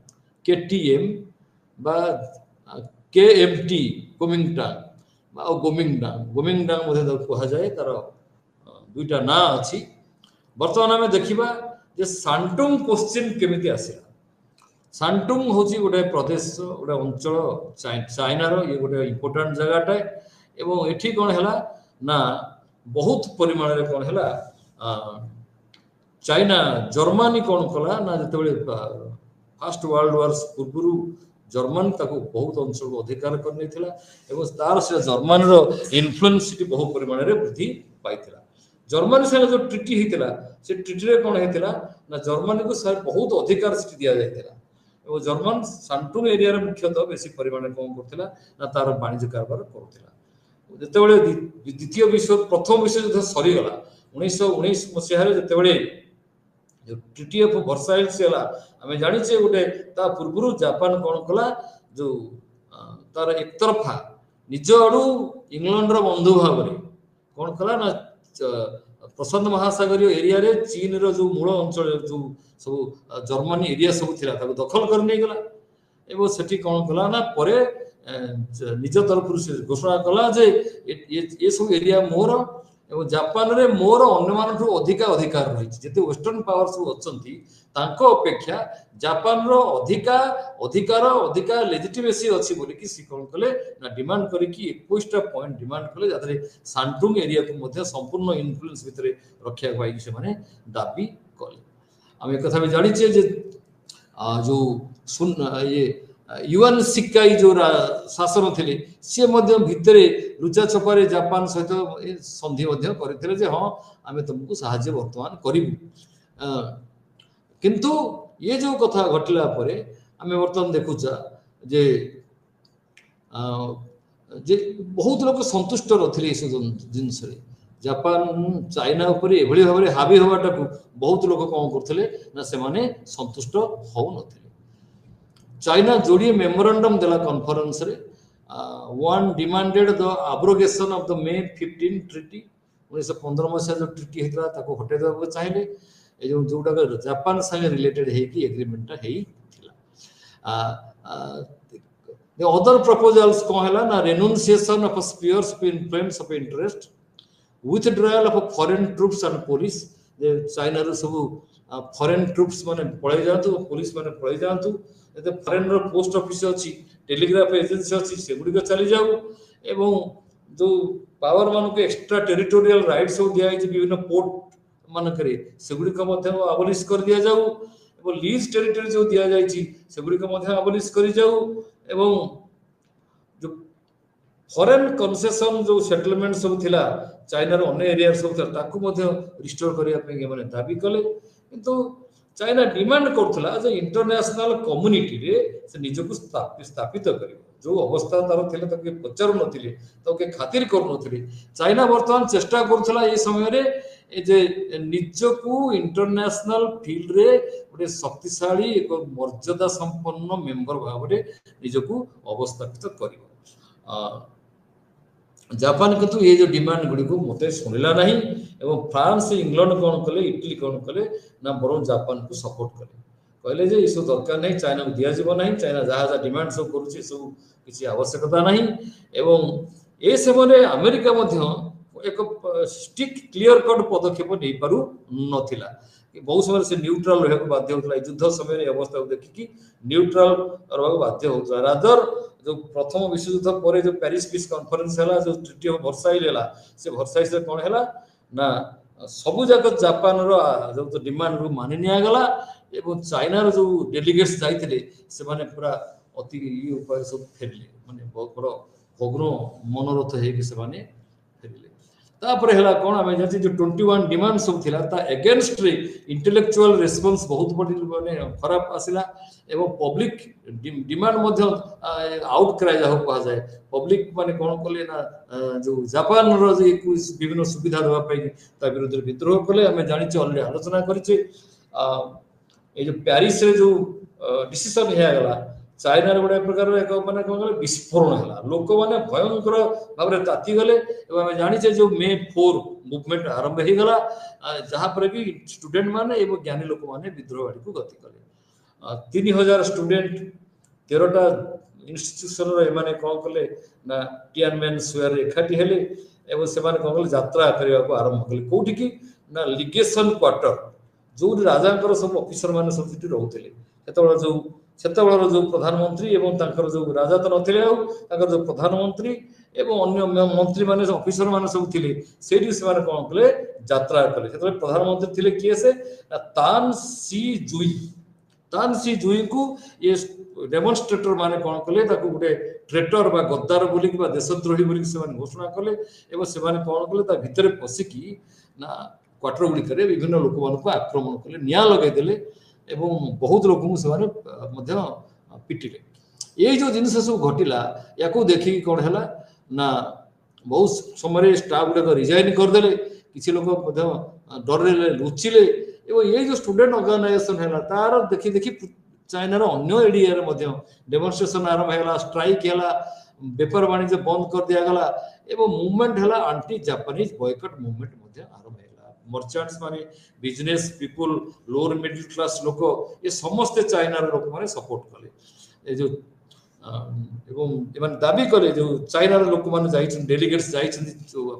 केटीएम बा केएमटी कोमिंगडांग गोमिंगडांग कह जाए तार दुईटा ना अच्छी बर्तमान आम देखा जे सांटुंग क्वेश्चन केमिति आसिला सांटुंग हूँ गोटे प्रदेश गोटे अंचल चाइनार ये गोटे इम्पोर्टाट जगहटा एवं एठी कौन है ना बहुत परिमाण में कौन है चाइना जर्मनी कौन कला ना जो फास्ट वर्ल्ड वार पूर्व जर्मन बहुत अंचल को अधिकार कर तार से जर्मन इन्फ्लुएंस बहु परिमाण में वृद्धि पाई जर्मनी से जो ट्रिटी होता से ट्रिटी कौन होता ना जर्मनी को सर बहुत अधिकार से दि जाता जर्मन सांटुंग एरिया मुख्यतः बेसी परिमाण में कौन करथिला ना तार वाणिज्य कारबार करुथिला जेतेबेले द्वितीय विश्व प्रथम विश्व युद्ध सरीगला 1919 मसीह जेतेबेले जो ट्रिटी ऑफ वर्साइल्स हला आमे जानिछे गोटे ता पूर्वरु जापान कौन कला जो तार एक तरफा निज आडू इंग्लैंड रो बंधु भाव में कौन कला ना प्रशांत महासागरीय एरिया रे चीन रो जो मूल अंचल जो सब जर्मनी एरिया सब थिला ताको दखल कर नै गला एवं सेठी कौन कला ना परे निज तरफ से घोषणा कला जे ये सब एरिया मोर एवं जापान रे मोर अन्य मानठु अधिक अधिकार रही जेते वेस्टर्न पावर सब अछंती तांको अपेक्षा जापान रो अधिकार लेजिटिमेसी अछि बोली कि सी कोन कले ना डिमांड करी कि 21टा पॉइंट डिमांड कले जातरे सांटुंग एरिया को मध्ये संपूर्ण इन्फ्लुएंस भितरे रक्षा पाई से माने दाबी कले हम एक कथा भी जानि छे जे जो सुन ये युवान सिक्काई जो शासन थे सी भितरे लुचा छपारे जापान सहित संधि करते हाँ आम तुमको साहाଯ୍य बर्तमान करूँ किंतु ये जो कथा घटला परे आमे वर्तमान देखुचा जे जे बहुत लोग संतुष्ट नथिले ए जिनस जापान चाइना उपरे एभली भाबरे हावी होबाटा बहुत लोग कौन करथिले ना से माने संतुष्ट हो नथिले चाइना जोड़िए मेमोरेंडम देला कॉन्फ्रेंस रे one demanded the abrogation of the may 15 treaty 1915 मसीहा जो ट्रिटी हेतला ताको हटे देबा चाहिए ए जो जोटा जापान संगे रिलेटेड है कि एग्रीमेंट है the other proposals कौन है ना renunciation of spheres of influence of interest withdrawal of foreign troops and police जे चाइना रो सब फॉरेन ट्रूप्स माने पळै जांतु पुलिस माने पळै जांतु एते फॉरेन रो पोस्ट ऑफिस अछि टेलीग्राफ एजेंसी अछि सेगुडी को चली जाऊ एवं जो पावर मान को एक्स्ट्रा टेरिटोरियल राइट्स सब दिया है विभिन्न पोर्ट मान करे सेगुडी को मध्य अबलिश कर दिया जाऊ एवं लीज टेरिटरी जो दिया जाय छी सेगुडी को मध्य अबलिश करि जाऊ एवं जो फॉरेन कंसेशन जो सेटलमेंट सब थिला चाइना रो अन्य एरिया सब था ताकू मध्य रिस्टोर करिया पे माने दाबी कले किंतु चाइना डिमांड करथला जे इंटरनेशनल कम्युनिटी रे से निजको स्थापित करियो जो अवस्था तार थिले ताके पचारु नथिले ताके खातिर कर नथिले चाइना वर्तमान चेष्टा करथला ए समय रे ए जे निजको इंटरनेशनल फील्ड रे गोटे शक्तिशाली एक मर्यादा संपन्न मेंबर भाव रे निजको अवस्थापित करियो जापान किंतु ये जो डिमांड गुडी को मते सुनिला नहीं एवं फ्रांस इंग्लैंड कौन कले इटली कौन कले ना बरो जापान को सपोर्ट कले कहले जे इसो दरकार नहीं चाइना को दिया जीव नहीं चाइना जहां डिमांड सब करूची सब किसी आवश्यकता नहीं एवं ए समय अमेरिका मध्य एक स्टिक क्लियर कट पदक्षेप नहीं पारु नथिला बहुत समय से न्यूट्रल रहको बाध्य होतला युद्ध समय अवस्था को देखि न्यूट्रल रहको बाध्य होतला रादर जो प्रथम विश्व युद्ध पर जो पेरिस पीस कॉन्फ्रेंस हला जो ट्रिटी ऑफ वर्साइल हला से वर्साइल से कोन हला ना सबु जगत जापान रो जो डिमांड रो मानि निया गला एवं चाइना रो जो डेलीगेट्स जाइथिले से माने पूरा अति ई उपाय सब फेरले माने बहुत बड़ भग्न मनोरथ हे कि से माने फेरले तापर हला कोन हमें जति जो 21 डिमांड सब थिला ता अगेंस्ट रे इंटेलेक्चुअल रिस्पांस बहुत बड़ी माने खराब आसिला एवं पब्लिक डिमांड मध्य आउट क्राई जा कहा जाए पब्लिक माने कोन कले ना जो जापान रो जे विभिन्न सुविधा देवा पई ता विरुद्ध विद्रोह कले हमें जानि छ ऑलरेडी आलोचना करि छ ए जो पेरिस रे जो डिसीजन हे गला चाइना रे बडा प्रकार एक माने कोन कले विस्फोरण हला लोक माने भयंकर भाबरे ताती गले एवं हमें जानि छ जो मे 4 मूवमेंट आरंभ हे गला जहां पर कि स्टूडेंट माने एवं ज्ञानी लोक माने विद्रोह आड़ी को गति कले 3000 स्टूडेंट 13टा इंस्टीट्यूशन रे माने कोन कले ना टियानमेन स्क्वायर एखाटी हेले एवं से माने कोन कले यात्रा करिया को आरंभ कले कोठी की ना लिगेशन क्वार्टर जो राजा सब ऑफिसर माने सब सिटी रहउथिले सेतबेला जो प्रधानमंत्री एवं तांकर जो राजा तो नथिले तांकर जो प्रधानमंत्री एवं अन्य मंत्री माने ऑफिसर माने सब थिले सेठी से माने कोन कले यात्रा कले सेतबेला प्रधानमंत्री थिले किए से तान सी जुई को ये डेमोन्स्ट्रेटर माने कोन कले ताको गुटे ट्रेटर बा गद्दार बोली कि बा देशद्रोही बोली से माने घोषणा कले एवं से माने कोन कले ता भितरे पसी की ना क्वार्टर गुडी करे विभिन्न लोक मान को आक्रमण कले निया लगे देले एवं बहुत लोक से माने मध्य पिटिले ये जो जिनस सब घटिला याको देखि कोन हला ना बहुत समय स्टाफ गुडे रिजाइन कर देले किछि लोक मध्य डरले लुचिले एवं ये जो स्टूडेंट ऑर्गेनाइजेशन है तार देखि देखि चाइना रो अन्य एरिया रे मध्य डेमोन्स्ट्रेशन आरंभ हैला स्ट्राइक हैला व्यापार वाणिज्य बंद कर दिया गला एवं मूवमेंट हैला एंटी जापानीज बॉयकॉट मूवमेंट मध्य आरंभ हैला मर्चेंट्स माने business people lower middle class लोक ये समस्त चाइना रो लोक माने सपोर्ट कले ए जो एवं एमन दाबी कले जो चाइना रो लोक माने जाई डेलीगेट्स जाई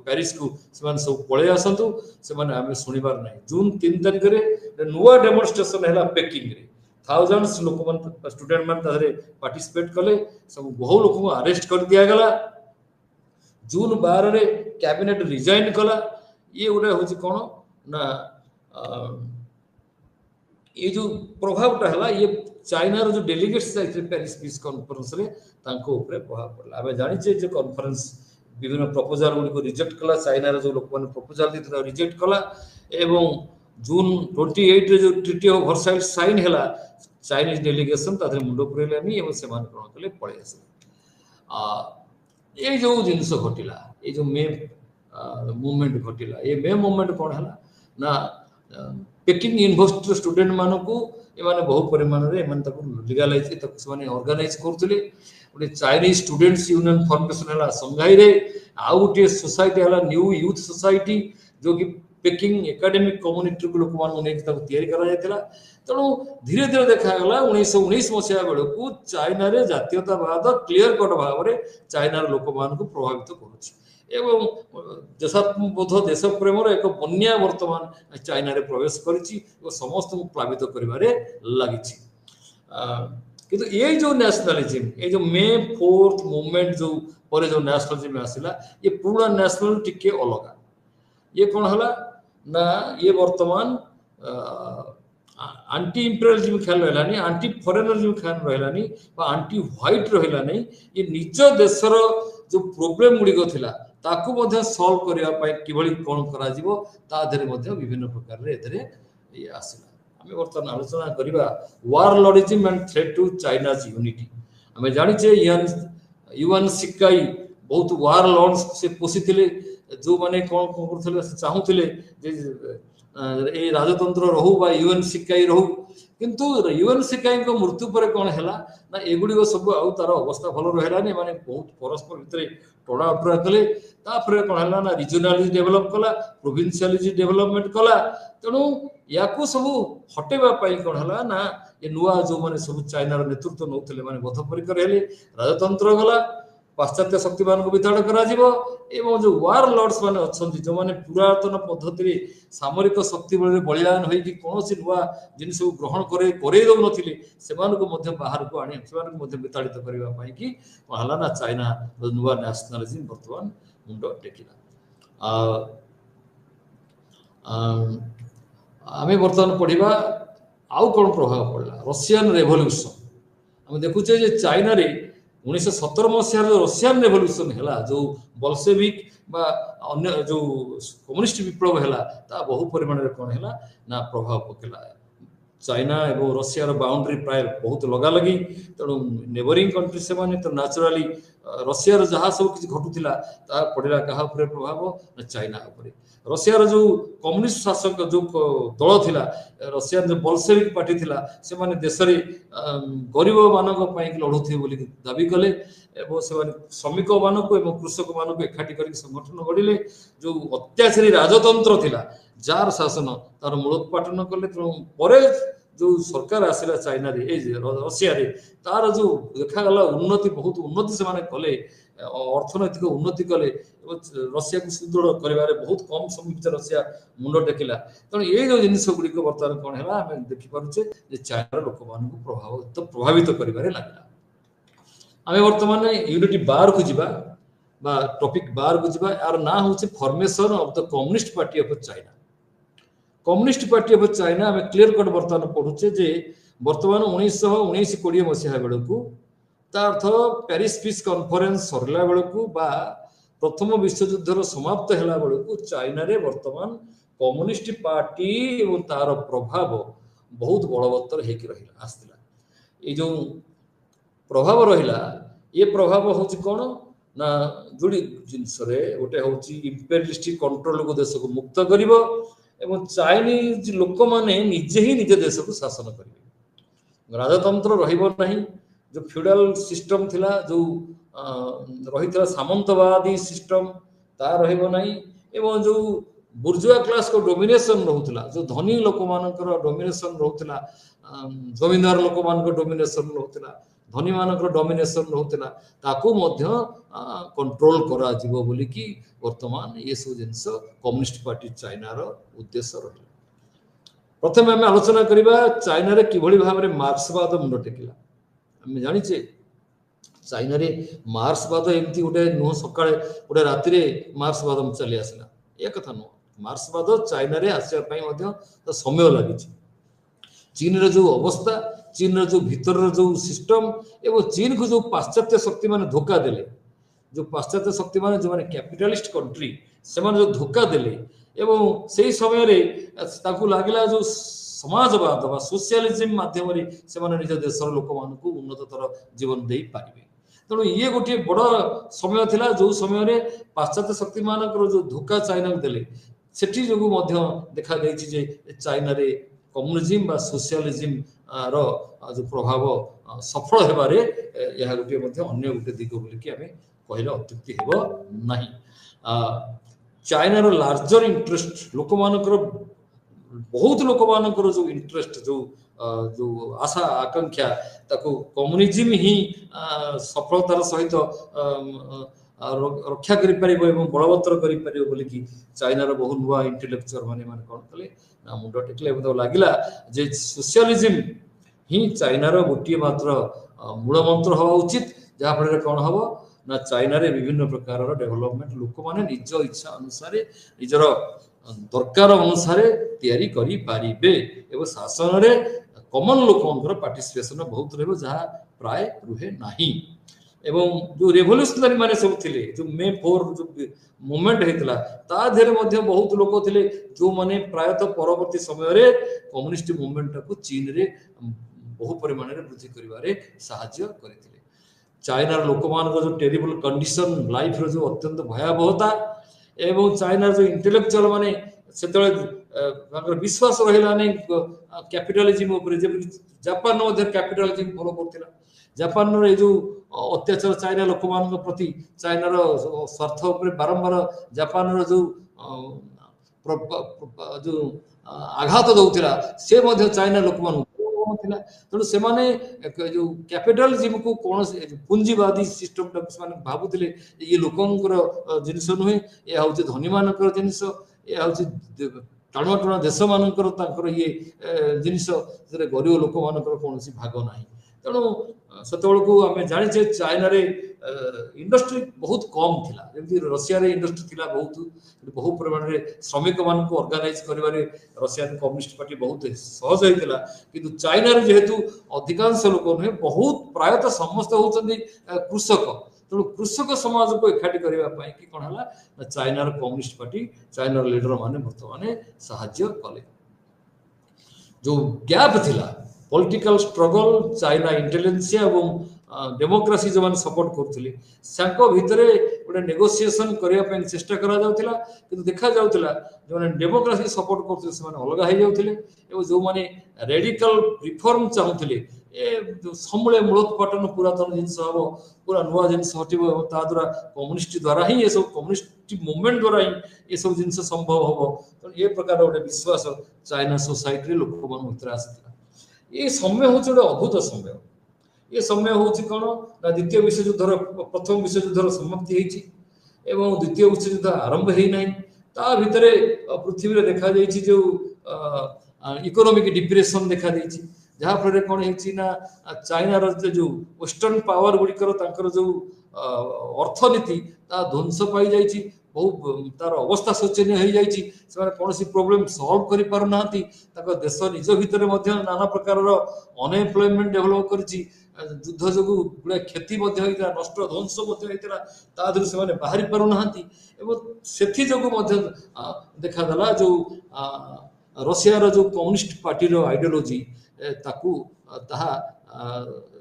पेरिस को सेमान सब पळे आसंतु सेमान हमें सुनिबार नै जून 3 तारिख रे नुवा डेमोन्स्ट्रेशन हैला पेकिंग रे थाउजेंड्स लोक मन स्टूडेंट मन तारे पार्टिसिपेट कले सब बहु लोक को अरेस्ट कर दिया गला जून 12 रे कैबिनेट रिजाइन कला ये उडा होची कोन ना ये जो प्रभावटा हला ये चाइना रो जो डेलीगेट्स जाइते पेरिस पीस कॉन्फ्रेंस रे तांको ऊपर प्रभाव पड़ला आबे जानि छे जे कॉन्फ्रेंस विभिन्न प्रपोजल को रिजेक्ट कला चाइना रो जो लोक मन प्रपोजल दितरा रिजेक्ट कला एवं जून 28 रे जो ट्रिटी ऑफ वर्साइल्स साइन हैला चाइनीज डेलीगेशन तादरे मुंडो पुरेलानी एवं सेमान कोन कले पळे आसे ये जो जिनस घटिला ये जो मे मूवमेंट घटिला ये मे मूवमेंट कोन हला ना पेकिंग यूनिवर्सिटी स्टूडेंट मानकू एमाने बहु परिमाण रे एमान तक लीगलाइज तक माने ऑर्गेनाइज करथले ओटे चाइनीज स्टूडेंट्स यूनियन फॉर्मेशन हला संघाई रे आ गोटे सोसाइटी हला न्यू यूथ सोसाइटी जो कि पेकिंग एकेडमिक कम्युनिटी को लोक मान ने तक तैयारी करा जायतिला तेणु धीरे धीरे देखा गला 1919 मसिया बेलकू चाइना रे जातीयतावाद क्लियर कट भाव रे चाइना रे लोक मान को प्रभावित करूछि एवं देशात्मबोध देश प्रेमर एक बन्या वर्तमान चाइना रे प्रवेश करिछि और समस्त को प्लावित करिबारे लागिछि किंतु ये जो नेशनलिज्म ये जो मे 4th मूवमेंट जो पर जो नेशनलिज्म आसिला ये पूरा नेशनल टिके अलगा ये कौन हला ना ये वर्तमान आंटी इंपेरियलिज्म खेल रहलानी आंटी फॉरेनरिज्म खेल रहलानी बा आंटी व्हाइट रहलानी ये निज देशर जो प्रॉब्लम गुडी को थिला ताकू मध्ये सॉल्व करिया पाई किबळी कोन करा जिवो ता धरे मध्ये विभिन्न प्रकार रे एतरे ये आसिला हमें वर्तमान आलोचना करिबा warlordism and threat to China's unity हमें जानि छे युएन सिकाई बहुत वार लॉर्ड्स से पोसिथिले जो माने कोन करथले चाहुथिले जे ए राजतंत्र रहू बा यूएन सिकाई रहू किंतु यूएन सिकाई को मृत्यु पर कोन हैला ना एगुडी को सब आउ तार अवस्था भलो रहलानी माने बहुत परस्पर भितरे टोडा उटरा कले तापर कोन हैला ना रीजनलिटी डेवलप कला प्रोविंशियलिटी डेवलपमेंट कला तेणु याकू सब हटेबा पाई कोन हैला ना ये नुआ जो माने सब चाइना रो नेतृत्व नौथले माने बद्धपरिकर हेले राजतंत्र गला पाश्चात्य शक्ति मान को विताड़ करा जिवो एवं जो वार लॉर्ड्स माने अछंती जो माने पुरातन पद्धति रे सामरिक शक्ति बल बलिदान होई कि कोनोसी नुआ जिन सब ग्रहण करे दो नथिले सेमान को मध्य बाहर को आनी सेमान को मध्य विताड़ित करबा पाई कि हला ना चाइना नुआ नेशनलिज्म वर्तमान मुंडो टेकिला आमे वर्तमान पढिबा आउ कोन प्रभाव पड़ला रशियन रेवोल्यूशन हम देखुचे जे चाइना रे 1917 मसीहार जो रशियन रेवोल्यूशन हैला जो बोल्शेविक बा अन्य जो कम्युनिस्ट विप्लव हैला ता बहु परिमाण रे कोन हैला ना प्रभाव पकेला चाइना एवं रशिया रो बाउंड्री प्राय बहुत लगा लगी तेणु नेबरिंग कंट्री से माने तो नेचुरली रशिया रो जहा सब किछ घटुथिला ता पड़िला कहा ऊपर प्रभाव ना चाइना ऊपर रशिया रो जो कम्युनिस्ट शासक जो दल थिला रशियन जो बोल्शेविक पार्टी थिला से माने देश रे गरीब मानक पई लढुथि बोली दाबी कले एवं से माने श्रमिक मानक एवं कृषक मानक एकाठी करी संगठन गढिले जो अत्याचारी राजतंत्र थिला जार शासन तार मूलोत्पाटन कले परे जो सरकार आसिला चाइना रे ए रशिया रे तार जो देखा गला उन्नति बहुत उन्नति से माने कले अर्थनैतिक उन्नति कले रशिया को सुदृढ़ करिवारे बहुत कम समय भीतर रशिया मुंडो टेकिला तण ए जो जिनिस गुडी को वर्तमान कोन हैला हम देखि पारुचे जे चाइना लोक मान को प्रभावित करिवारे लागला हमें वर्तमान यूनिटी बार को जिबा बा टॉपिक बार को जिबा यार ना होचे formation of the communist party of China communist party of China हमें क्लियर कट वर्तमान पढुचे जे वर्तमान 1919-20 मसिहा बेलकू ता अर्थ पेरिस पीस कॉन्फ्रेंस सरला बेलकू बा प्रथम विश्व युद्ध समाप्त हैला बेलकू चाइना रे वर्तमान कम्युनिस्ट पार्टी और तार प्रभाव बहुत बलवत्तर हेकि रहिला आस्तिला ए जो प्रभाव रहिला ये प्रभाव होची कोन ना जोडी जिंस रे ओटे होची इंपेरियलिस्टिक कंट्रोल को देश को मुक्त करिवो एवं चाइनीज लोक माने निजे ही निजे देश को शासन करिवे राजतंत्र रहिबो नाही जो फ्यूडल सिस्टम थिला जो रहितला सामंतवादी सिस्टम ता रहिबो नाही एवं जो बुर्जुआ क्लास को डोमिनेशन रहउतला जो धनी लोक मानकर डोमिनेशन रहउतला जमींदार लोक मानकर डोमिनेशन रहउतला धनी मानकर डोमिनेशन रहउतला ताको मध्य कंट्रोल करा जिवो बोली कि वर्तमान ये सब जिनस कम्युनिस्ट पार्टी चाइना रो उद्देश्य रहिला प्रथम हम आलोचना करिबा चाइना रे किभଳି भाबरे मार्क्सवाद मुंडो टेकिला हम जानि छे चाइना रे मार्क्सवाद एमती उडे नो सकाळे उडे राति रे मार्क्सवाद चली आसला ए कथा नो मार्क्सवाद चाइना रे आसिया पई मध्य तो समय लागि छै चीन रे जो अवस्था चीन रे जो भीतर रे जो सिस्टम एवं चीन को जो पाश्चात्य शक्ति माने धोखा देले जो पाश्चात्य शक्ति माने जो माने कैपिटलिस्ट कंट्री से माने जो धोखा देले ଏବଂ ସେଇ ସମୟରେ ତାକୁ ଲାଗିଲା ଯୋଉ ସମାଜବାଦ ବା ସୋସିଆଲିଜିମ୍ ମାଧ୍ୟମରେ ସେମାନେ ନିଜ ଦେଶର ଲୋକମାନଙ୍କୁ ଉନ୍ନତତର ଜୀବନ ଦେଇପାରିବେ। ତେଣୁ ଇଏ ଗୋଟିଏ ବଡ଼ ସମୟ ଥିଲା ଯୋଉ ସମୟରେ ପାଶ୍ଚାତ୍ୟ ଶକ୍ତିମାନଙ୍କର ଯୋଉ ଧୋକା ଚାଇନାକୁ ଦେଲେ ସେଠି ଯୋଗୁଁ ମଧ୍ୟ ଦେଖାଯାଇଛି ଯେ ଚାଇନାରେ କମ୍ୟୁନିଜିମ୍ ବା ସୋସିଆଲିଜିମ୍ ର ଯୋଉ ପ୍ରଭାବ ସଫଳ ହେବାରେ ଏହା ଗୋଟିଏ ମଧ୍ୟ ଅନ୍ୟ ଗୋଟେ ଦିଗ ବୋଲିକି ଆମେ କହିଲେ ଅତ୍ୟୁକ୍ତି ହେବ ନାହିଁ। ଚାଇନାର ଲାର୍ଜର ଇଣ୍ଟରେଷ୍ଟ ଲୋକମାନଙ୍କର ବହୁତ ଲୋକମାନଙ୍କର ଯୋଉ ଇଣ୍ଟରେଷ୍ଟ ଯୋଉ ଆଶା ଆକାଂକ୍ଷା ତାକୁ କମ୍ୟୁନିଜିମ୍ ହିଁ ସଫଳତାର ସହିତ ରକ୍ଷା କରିପାରିବ ଏବଂ ବଳବତ୍ତର କରିପାରିବ ବୋଲିକି ଚାଇନାର ବହୁ ନୂଆ ଇଣ୍ଟେଲେକ୍ଚୁଆଲ ମାନେ କ'ଣ କଲେ ନା ମୁଣ୍ଡ ଟେକିଲେ ଏବଂ ତାକୁ ଲାଗିଲା ଯେ ସୋସିଆଲିଜିମ୍ ହିଁ ଚାଇନାର ଗୋଟିଏ ମାତ୍ର ମୂଳ ମନ୍ତ୍ର ହେବା ଉଚିତ, ଯାହାଫଳରେ କ'ଣ ହେବ ନା ଚାଇନାରେ ବିଭିନ୍ନ ପ୍ରକାରର ଡେଭଲପମେଣ୍ଟ ଲୋକମାନେ ନିଜ ଇଚ୍ଛା ଅନୁସାରେ ନିଜର ଦରକାର ଅନୁସାରେ ତିଆରି କରିପାରିବେ ଏବଂ ଶାସନରେ କମନ ଲୋକଙ୍କର ପାର୍ଟିସିପେସନ ବହୁତ ରହିବ, ଯାହା ପ୍ରାୟ ରୁହେ ନାହିଁ। ଏବଂ ଯୋଉ ରେଭଲ୍ୟୁସନାରୀ ମାନେ ସବୁ ଥିଲେ ଯୋଉ ମେ 4 ଯୋଉ ମୁଭମେଣ୍ଟ ହେଇଥିଲା ତା ଦେହରେ ମଧ୍ୟ ବହୁତ ଲୋକ ଥିଲେ ଯୋଉମାନେ ପ୍ରାୟତଃ ପରବର୍ତ୍ତୀ ସମୟରେ କମ୍ୟୁନିଷ୍ଟ ମୁଭମେଣ୍ଟକୁ ଚୀନରେ ବହୁ ପରିମାଣରେ ବୃଦ୍ଧି କରିବାରେ ସାହାଯ୍ୟ କରିଥିଲେ। ଚାଇନାର ଲୋକମାନଙ୍କର ଯୋଉ ଟେରିବଲ କଣ୍ଡିସନ ଲାଇଫର ଯୋଉ ଅତ୍ୟନ୍ତ ଭୟାବହତା ଏବଂ ଚାଇନାର ଯୋଉ ଇଣ୍ଟେଲେକ୍ଚୁଆଲ ମାନେ ସେତେବେଳେ ତାଙ୍କର ବିଶ୍ୱାସ ରହିଲାନି କ୍ୟାପିଟାଲିଜିମ୍ ଉପରେ, ଯେମିତି ଜାପାନ ମଧ୍ୟ କ୍ୟାପିଟାଲିଜିମ୍ ଫଲୋ କରୁଥିଲା। ଜାପାନର ଏଇ ଯୋଉ ଅତ୍ୟାଚାର ଚାଇନା ଲୋକମାନଙ୍କ ପ୍ରତି ଚାଇନାର ସ୍ୱାର୍ଥ ଉପରେ ବାରମ୍ବାର ଜାପାନର ଯୋଉ ଯୋଉ ଆଘାତ ଦଉଥିଲା ସେ ମଧ୍ୟ ଚାଇନା ଲୋକମାନଙ୍କୁ ଥିଲା। ତେଣୁ ସେମାନେ ଯୋଉ କ୍ୟାପିଟାଲିଜିମକୁ କୌଣସି ପୁଞ୍ଜିବାଦୀ ସିଷ୍ଟମଟାକୁ ସେମାନେ ଭାବୁଥିଲେ ଇଏ ଲୋକଙ୍କର ଜିନିଷ ନୁହେଁ, ଏହା ହଉଛି ଧନୀମାନଙ୍କର ଜିନିଷ, ଏହା ହଉଛି ଟାଣୁଆ ଟାଣୁଆ ଦେଶମାନଙ୍କର ତାଙ୍କର ଇଏ ଜିନିଷ, ସେଥିରେ ଗରିବ ଲୋକମାନଙ୍କର କୌଣସି ଭାଗ ନାହିଁ। ତେଣୁ ସେତେବେଳକୁ ଆମେ ଜାଣିଛେ ଚାଇନାରେ ଇଣ୍ଡଷ୍ଟ୍ରି ବହୁତ କମ୍ ଥିଲା, ଯେମିତି ରଷିଆରେ ଇଣ୍ଡଷ୍ଟ୍ରି ଥିଲା ବହୁତ, ବହୁ ପରିମାଣରେ ଶ୍ରମିକମାନଙ୍କୁ ଅର୍ଗାନାଇଜ କରିବାରେ ରଷିଆନ କମ୍ୟୁନିଷ୍ଟ ପାର୍ଟି ବହୁତ ସହଜ ହେଇଥିଲା। କିନ୍ତୁ ଚାଇନାରେ ଯେହେତୁ ଅଧିକାଂଶ ଲୋକ ନୁହେଁ, ବହୁତ ପ୍ରାୟତଃ ସମସ୍ତେ ହଉଛନ୍ତି କୃଷକ, ତେଣୁ କୃଷକ ସମାଜକୁ ଏକାଠି କରିବା ପାଇଁ କି କ'ଣ ହେଲା ନା ଚାଇନାର କମ୍ୟୁନିଷ୍ଟ ପାର୍ଟି ଚାଇନାର ଲିଡର ମାନେ ବର୍ତ୍ତମାନ ସାହାଯ୍ୟ କଲେ। ଯୋଉ ଗ୍ୟାପ୍ ଥିଲା ପଲିଟିକାଲ ଷ୍ଟ୍ରଗଲ, ଚାଇନା ଇଣ୍ଟେଲିଜେନ୍ସିଆ ଏବଂ ଡେମୋକ୍ରାସି ଯେଉଁମାନେ ସପୋର୍ଟ କରୁଥିଲେ ତାଙ୍କ ଭିତରେ ଗୋଟେ ନେଗୋସିଏସନ କରିବା ପାଇଁ ଚେଷ୍ଟା କରାଯାଉଥିଲା, କିନ୍ତୁ ଦେଖାଯାଉଥିଲା ଯେଉଁମାନେ ଡେମୋକ୍ରାସି ସପୋର୍ଟ କରୁଥିଲେ ସେମାନେ ଅଲଗା ହେଇଯାଉଥିଲେ ଏବଂ ଯେଉଁମାନେ ରେଡିକାଲ ରିଫର୍ମ ଚାହୁଁଥିଲେ ଏ ସମୂଳେ ମୂଳୋତ୍ପାଟନ ପୁରାତନ ଜିନିଷ ହବ, ପୁରା ନୂଆ ଜିନିଷ ହଟିବ ଏବଂ ତା ଦ୍ୱାରା କମ୍ୟୁନିଷ୍ଟ ଦ୍ୱାରା ହିଁ ଏସବୁ କମ୍ୟୁନିଷ୍ଟ ମୁଭମେଣ୍ଟ ଦ୍ୱାରା ହିଁ ଏସବୁ ଜିନିଷ ସମ୍ଭବ ହବ। ତେଣୁ ଏ ପ୍ରକାର ଗୋଟେ ବିଶ୍ୱାସ ଚାଇନା ସୋସାଇଟିରେ ଲୋକମାନଙ୍କ ଭିତରେ ଆସିଥିଲା। ଏ ସମୟ ହଉଛି ଗୋଟେ ଅଦ୍ଭୁତ ସମୟ। ଏ ସମୟ ହଉଛି କ'ଣ ନା ଦ୍ୱିତୀୟ ବିଶ୍ୱଯୁଦ୍ଧର ପ୍ରଥମ ବିଶ୍ୱଯୁଦ୍ଧର ସମାପ୍ତି ହେଇଛି ଏବଂ ଦ୍ୱିତୀୟ ବିଶ୍ୱଯୁଦ୍ଧ ଆରମ୍ଭ ହେଇନାହିଁ। ତା ଭିତରେ ପୃଥିବୀରେ ଦେଖାଯାଇଛି ଯୋଉ ଇକୋନୋମିକ ଡିପ୍ରେସନ ଦେଖାଦେଇଛି, ଯାହାଫଳରେ କ'ଣ ହେଇଛି ନା ଚାଇନାର ଯୋଉ ୱେଷ୍ଟର୍ଣ୍ଣ ପାୱାର ଗୁଡ଼ିକର ତାଙ୍କର ଯୋଉ ଅର୍ଥନୀତି ତା ଧ୍ୱଂସ ପାଇଯାଇଛି, ବହୁ ତାର ଅବସ୍ଥା ଶୋଚନୀୟ ହେଇଯାଇଛି। ସେମାନେ କୌଣସି ପ୍ରୋବ୍ଲେମ ସଲ୍ଭ କରିପାରୁନାହାନ୍ତି। ତାଙ୍କ ଦେଶ ନିଜ ଭିତରେ ମଧ୍ୟ ନାନା ପ୍ରକାରର ଅନଏମ୍ପ୍ଲୟମେଣ୍ଟ ଡେଭଲପ କରିଛି। ଯୁଦ୍ଧ ଯୋଗୁଁ ଗୁଡ଼ାଏ କ୍ଷତି ମଧ୍ୟ ହେଇଥିଲା, ନଷ୍ଟ ଧ୍ୱଂସ ମଧ୍ୟ ହେଇଥିଲା, ତା ଦେହରୁ ସେମାନେ ବାହାରି ପାରୁନାହାନ୍ତି। ଏବଂ ସେଥିଯୋଗୁଁ ମଧ୍ୟ ଦେଖାଦେଲା ଯୋଉ ରଷିଆର ଯୋଉ କମ୍ୟୁନିଷ୍ଟ ପାର୍ଟିର ଆଇଡିଓଲୋଜି ତାହା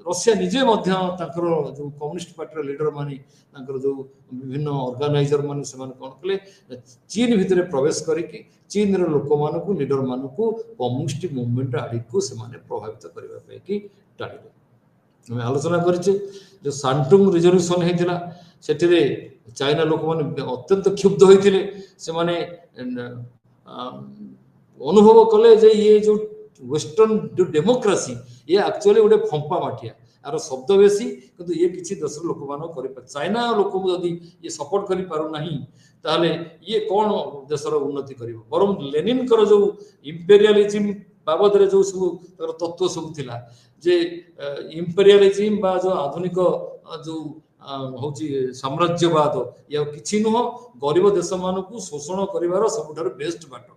ରଷିଆ ନିଜେ ମଧ୍ୟ ତାଙ୍କର ଯୋଉ କମ୍ୟୁନିଷ୍ଟ ପାର୍ଟିର ଲିଡର ମାନେ ତାଙ୍କର ଯୋଉ ବିଭିନ୍ନ ଅର୍ଗାନାଇଜର ମାନେ ସେମାନେ କ'ଣ କଲେ ଚୀନ ଭିତରେ ପ୍ରବେଶ କରିକି ଚୀନର ଲୋକମାନଙ୍କୁ ଲିଡର ମାନଙ୍କୁ କମ୍ୟୁନିଷ୍ଟ ମୁଭମେଣ୍ଟ ଆଡ଼ିକୁ ସେମାନେ ପ୍ରଭାବିତ କରିବା ପାଇଁ କି ଟାଣିଲେ। ଆମେ ଆଲୋଚନା କରିଛେ ଯୋଉ ସାଣ୍ଟୁଙ୍ଗ ରିଜଲ୍ୟୁସନ ହେଇଥିଲା, ସେଥିରେ ଚାଇନା ଲୋକମାନେ ଅତ୍ୟନ୍ତ କ୍ଷୁବ୍ଧ ହୋଇଥିଲେ। ସେମାନେ ଅନୁଭବ କଲେ ଯେ ଇଏ ଯୋଉ ୱେଷ୍ଟର୍ଣ୍ଣ ଯୋଉ ଡେମୋକ୍ରାସି ଇଏ ଆକ୍ଚୁଆଲି ଗୋଟେ ଫମ୍ପା ମାଠିଆ, ଆର ଶବ୍ଦ ବେଶୀ କିନ୍ତୁ ଇଏ କିଛି ଦେଶର ଲୋକମାନଙ୍କୁ କରିପାରେ, ଚାଇନା ଲୋକଙ୍କୁ ଯଦି ଇଏ ସପୋର୍ଟ କରିପାରୁନାହିଁ ତାହେଲେ ଇଏ କ'ଣ ଦେଶର ଉନ୍ନତି କରିବ। ବରଂ ଲେନିନଙ୍କର ଯୋଉ ଇମ୍ପେରିଆଲିଜିମ୍ ବାବଦରେ ଯୋଉ ସବୁ ତାର ତତ୍ତ୍ୱ ସବୁ ଥିଲା ଯେ ଇମ୍ପେରିଆଲିଜିମ୍ ବା ଯୋଉ ଆଧୁନିକ जो हूँ साम्राज्यवाद या किसी नुह गरीब देश मान शोषण कर सबुठ बेस्ट बाट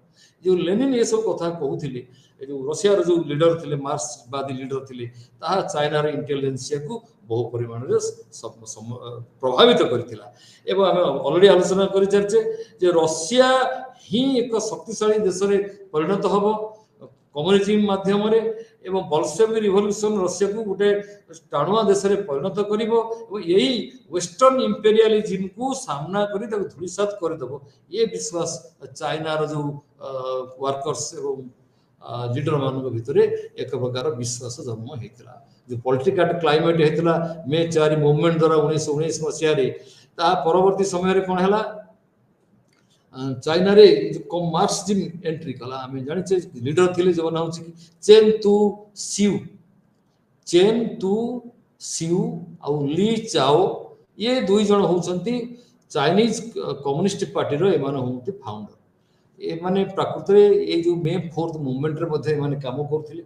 जो लेनिन ये सब कथा कहते जो रशिया जो लीडर थे मार्क्सवादी लीडर थे चाइनार इंटेलिजेंसिया को बहु परिमाण प्रभावित करथिला एवं आम ऑलरेडी आलोचना कर चलचे जे रशिया ही एक शक्तिशाली देश रे परिणत हबो कम्युनिज्म माध्यम रे एवं बल्शेविक रिवोल्यूशन रशिया को गोटे टाणुआ देश रे परिणत करिवो एवं यही वेस्टर्न इंपेरियलिज्म को सामना करी ताको धुलिसात कर देबो ये विश्वास चाइना रो जो वर्कर्स एवं लीडर मान भितर एक प्रकार विश्वास जन्म होता जो पॉलिटिकल क्लाइमेट होता मे 4 मूवमेंट द्वारा 1919 मसीह परवर्ती समय कौन है चाइना रे जो मार्क्सिज्म एंट्री कला आम जाने लीडर थे जो ना हूँ चेन तू सिउ आउ ली चाओ ये दुई जन होती चाइनीज कम्युनिस्ट पार्टी रो एमान होती फाउंडर ये माने प्रकृत में ये जो मे 4th मूवमेंट रे मध्ये माने काम करथिले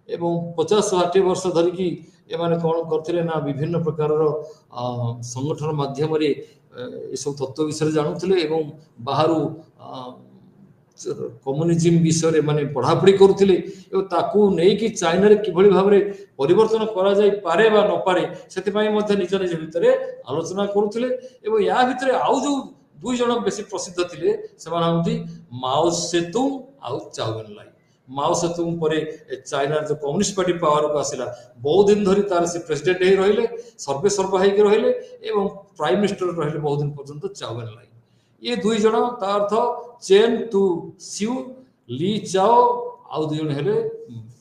एवं 50-60 वर्ष धरिकी ये माने कौन करथिले ना विभिन्न प्रकार संगठन माध्यम रे ये सब तत्व विषय जानुथिले एवं बाहरु कम्युनिज्म विषय माने पढ़ापढ़ी करुथिले एवं ताकू नहीं कि चाइना रे किभଳି भाबरे परिवर्तन करा जाय पारे बा न पारे सेति पई मध्ये निज निज भितरे आलोचना करुथिले एवं या भितरे आउ जो दुई जन बेसी प्रसिद्ध थिले सेमान हउती माओ सेतुंग आउ चाउ एनलाई माओ सेतुंग परे चाइना जो कम्युनिस्ट पार्टी पावर को आसिला बहुत दिन धरी तार से प्रेसिडेंट ही रहिले सर्वे सर्व है कि रहिले एवं प्राइम मिनिस्टर रहिले बहुत दिन पर्यंत चाउ एनलाई ये दुई जन ता अर्थ चेन तू सिउ ली चाओ आउ दुई जन हेले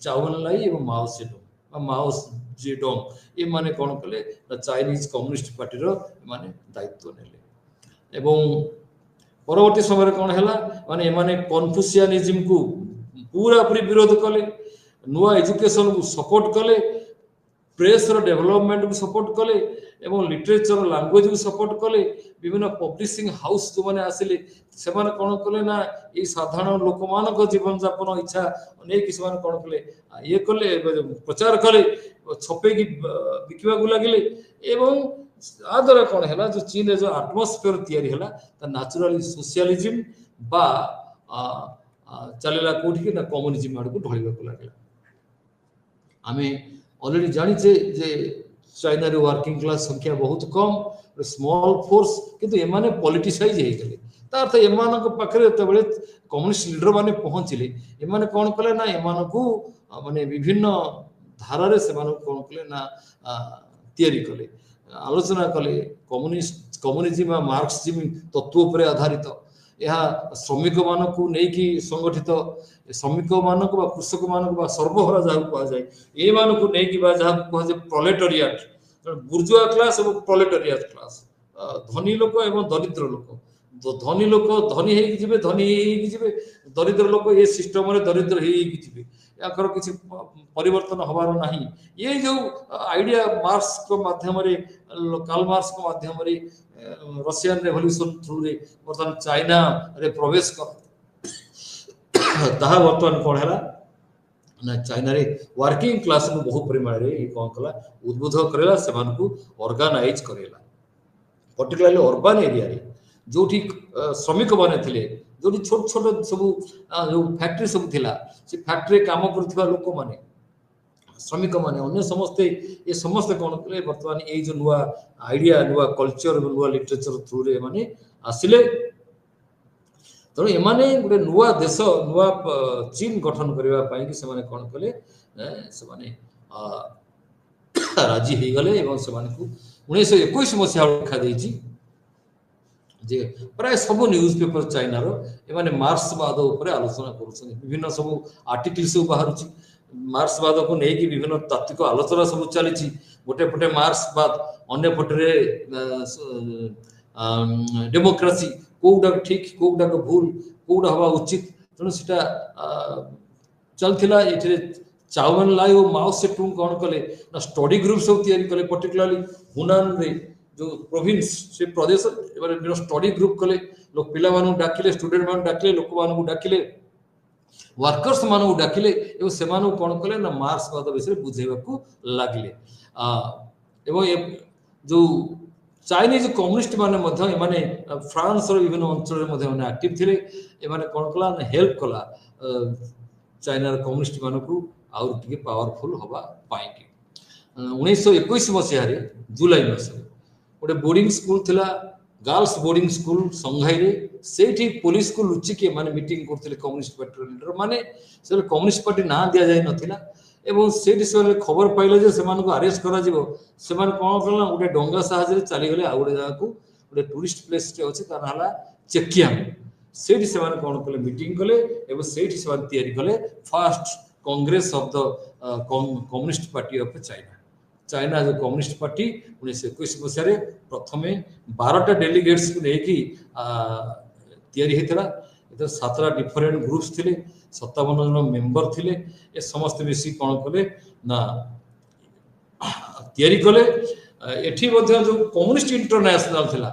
चाउ एनलाई एवं माओ सेतुंग माओ जेडोंग ये माने कोन कले चाइनीज कम्युनिस्ट पार्टी रो माने दायित्व नेले एवं परवर्ती समय कौन है माने एमाने कन्फ्यूशियनिज्म को पूरा पूरी विरोध कले नुआ एजुकेशन को सपोर्ट कले प्रेस रो डेवलपमेंट को सपोर्ट कले एवं लिटरेचर लैंग्वेज को सपोर्ट कले विभिन्न पब्लिशिंग हाउस जो माने आसिले से माने कौन कले ना ये साधारण लोक मान जीवन यापन इच्छा नहीं कि से कौन कले ये कले प्रचार कले छपे की बिकवा को लगे एवं आ द्वारा कौन है जो चीन जो आटमोस्फियर तैयारी है नेचुरली सोशलिज्म बा चलेला कोठी ना कम्युनिज्म आड़ को ढलिबा को लागला आमे ऑलरेडी जानिचे जे चाइना रे वर्किंग क्लास संख्या बहुत कम स्मॉल फोर्स किंतु एमाने पॉलिटिसाइज हे गेले ता अर्थ एमान को पाखरे तबले कम्युनिस्ट लीडर माने पहुंचले एमाने कोन कले ना एमान को माने विभिन्न धारा रे से मान कोन कले ना तैयारी कले आलोचना कले कम्युनिज्म मार्क्सिज्म तत्व पर आधारित यह श्रमिक मान को नहीं संगठित श्रमिक मान को कृषक मान को सर्वहरा जहाँ कह जाए ये मान को नहीं जहाँ कह जाए प्रोलेटरिएट बुर्जुआ क्लास और प्रोलेटरिएट क्लास धनी लोक एवं दरिद्र लोक धनी लोक धनी होइए धनी होइए दरिद्र लोक ये सिस्टम रे दरिद्र होइए याकर किसी परिवर्तन हबार नहीं ये जो आइडिया मार्क्स को माध्यम रे कार्ल मार्क्स को माध्यम रे रशियन रेवोल्यूशन थ्रू रे बर्तमान चाइना रे प्रवेश कर ताहा बर्तमान कोन हैला ना चाइना रे वर्किंग क्लास को बहु परिमाण रे कोन कला उद्बोध करेला से मान को ऑर्गेनाइज करेला पर्टिकुलरली अर्बन एरिया रे जोठी श्रमिक बने थिले जो छोट छोट सब जो फैक्ट्री सब थिला से फैक्ट्री काम करथिबा लोक माने श्रमिक माने अन्य समस्ते ये समस्त कौन कले वर्तमान ये जो नुआ आइडिया नुआ कल्चर नुआ लिटरेचर थ्रू रे माने आसिले तो एमाने गोटे नुआ देश नुआ चीन गठन करबा पई कि से माने कौन कले से माने राजी हो गले एवं से माने को 1921 मसिया लिखा देछि जे प्राय सब न्यूज पेपर चाइना रो एमाने मार्क्सवाद ऊपर आलोचना करूछन विभिन्न सब आर्टिकल सब बाहरुछि मार्क्सवाद को नहीं कि विभिन्न तात्विक आलोचना सब चली गोटे पटे मार्क्सवाद अन्य पटे डेमोक्रेसी कौटा ठीक कौटा भूल कौटा हवा उचित तेणु सीटा चलता ये चाउएन लाई और माओ सेतुंग कौन कले ना स्टडी ग्रुप सब तैयारी कले पर्टिकुलरली हुनान रे जो प्रोविंस से प्रदेश स्टडी ग्रुप कले लोक पिला मानु डाकिले स्टूडेंट मानु डाकिले लोक मानु डाकिले वर्कर्स मानु डाकिले एवं से मानु कौन कले ना मार्क्सवाद विषय बुझेबा को लागले एवं जो चाइनीज कम्युनिस्ट माने माने फ्रांस विभिन्न अंचल एक्टिव थे कौन कला हेल्प कला चाइनार कम्युनिस्ट मान को आउर टिके पावरफुल हवा पाई 1921 मसीह जुलाई मास गोटे बोर्डिंग स्कूल थिला गर्ल्स बोर्डिंग स्कूल संघाई रे सेठी पुलिस को लुचिके माने मीटिंग करथिले कम्युनिस्ट पार्टी लीडर माने से कम्युनिस्ट पार्टी ना दिया जाय नथिला एवं सेठी से खबर पाइले जे सेमान को अरेस्ट करा जिवो सेमान कोन करला गोटे डंगा साहाଯ୍य रे चली गले आ गोटे जगह को गोटे टूरिस्ट प्लेस के अछि तार हला चेकियाम सेठी सेमान कोन कले मीटिंग कले एवं सेठी सेमान तयारी कले first Congress of the communist party of China China जो कम्युनिस्ट पार्टी 1921 मसीह प्रथम 12टा डेलीगेट्स को लेकी तैयारी होता इधर 7टा डिफरेंट ग्रुप्स थे 57 जन मेंबर थे ये समस्त मिसी कौन कले ना तैयारी कले एठी जो कम्युनिस्ट इंटरनेशनल थिला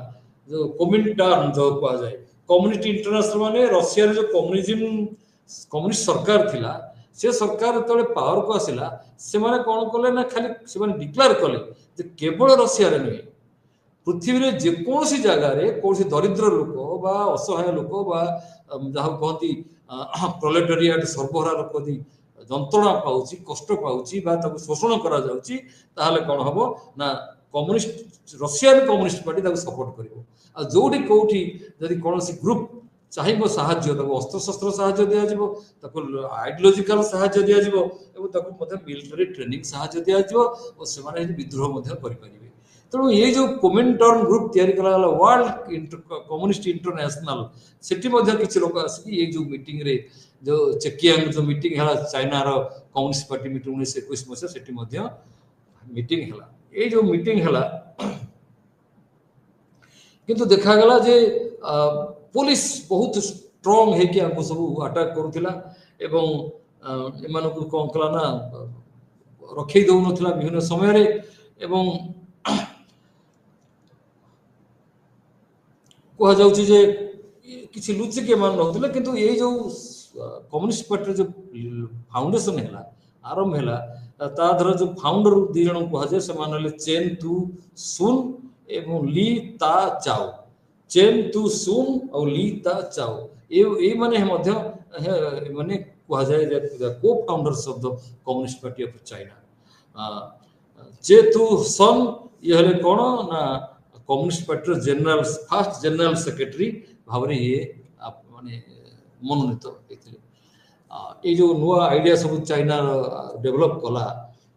जो कोमिंटार्न जो कहा जाए कम्युनिस्ट इंटरनेशनल माने रशिया जो कम्युनिस्ट सरकार थिला से सरकार तले पावर को आसिला से माने कोन कले ना खाली से माने डिक्लेयर कले जे केवल रशिया रे नहीं पृथ्वी रे जे कोनसी जगह रे कोनसी दरिद्र लोक बा असहाय लोक बा जहा कहती प्रोलेटारिएट सर्वहारा लोक दी जंत्रणा पाउची कष्ट पाउची बा ताको शोषण करा जाउची ताहाले कोन हबो ना कम्युनिस्ट रशियन कम्युनिस्ट पार्टी ताको सपोर्ट करिवो आ जोडी कोठी जदी कोनसी ग्रुप चाहिए साहाଯ୍य अस्त्र शस्त्र साहाଯ୍य दिया जिवो ताको आइडियोलॉजिकल साहाଯ୍य दिया जिवो एवं ताको मते मिलिटरी ट्रेनिंग साहाଯ୍य दिया जिवो और से माने विद्रोह मध्य करि परिबे तेणु ये जो कोमिंटर्न ग्रुप तैयारी कला वर्ल्ड कम्युनिस्ट इंटरनेशनल सेठी मध्य किछि लोक आसी ये जो मीटिंग रे जो चेकियांग जो मीटिंग हला चाइना रो कम्युनिस्ट पार्टी मीटिंग 1921 मसे सेठी मध्य मीटिंग हला ये जो मीटिंग हला किंतु देखा गला जे पुलिस बहुत स्ट्रांग है कि हमको सब अटैक करूथिला एवं एमान को कोन कला ना रखै दउ नथिला विभिन्न समय रे एवं कहा जाउची जे किछि लुचि के मान रहथिला किंतु ये जो कम्युनिस्ट पार्टी जो फाउंडेशन हैला आरंभ हैला ता धर जो फाउंडर दी जण कहा जाय से मानले चेन तू सुन एवं ली ता चाओ चेन तू सुन और ली ता चाओ ये माने मध्य माने कहा जाय जे को founders of the communist party of China चे तू सन ये हले कोन ना communist party general first general secretary Bhavre ये माने मनोनीत होइथिले ये जो नुआ आइडिया सब चाइना डेवलप कला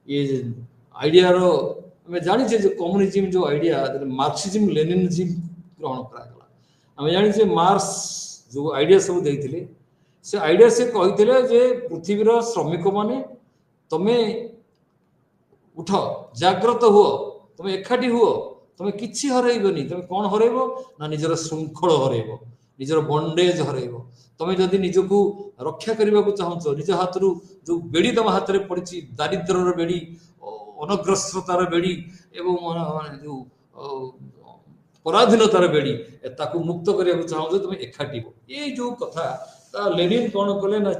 ये आइडिया रो हमें जानी छे जो कम्युनिज्म जो आइडिया मार्क्सिज्म लेनिनिज्म ग्रहण करा गला हमें जानी छे मार्क्स जो आइडिया सब देइथिले से आइडिया से कहिथिले जे पृथ्वी रो श्रमिक माने तमे उठ जागृत हुओ तमे एकाठी हुओ तमे किछि हरैबनी तमे कोन हरैबो ना निजर शृंखल हरैबो निजर बंडेज हरैबो तमे जदि निजको रक्षा करबा को चाहछो निज हाथरु जो बेडी तम हाथ रे पड़िछि दारिद्र्यर बेडी अनग्रस्ततार बेडी एवं जो पराधीनतार बेडी ताकू मुक्त करिया को चाहछो तमे एकाठी हो ए जो कथा ता लेनिन कोन कले ना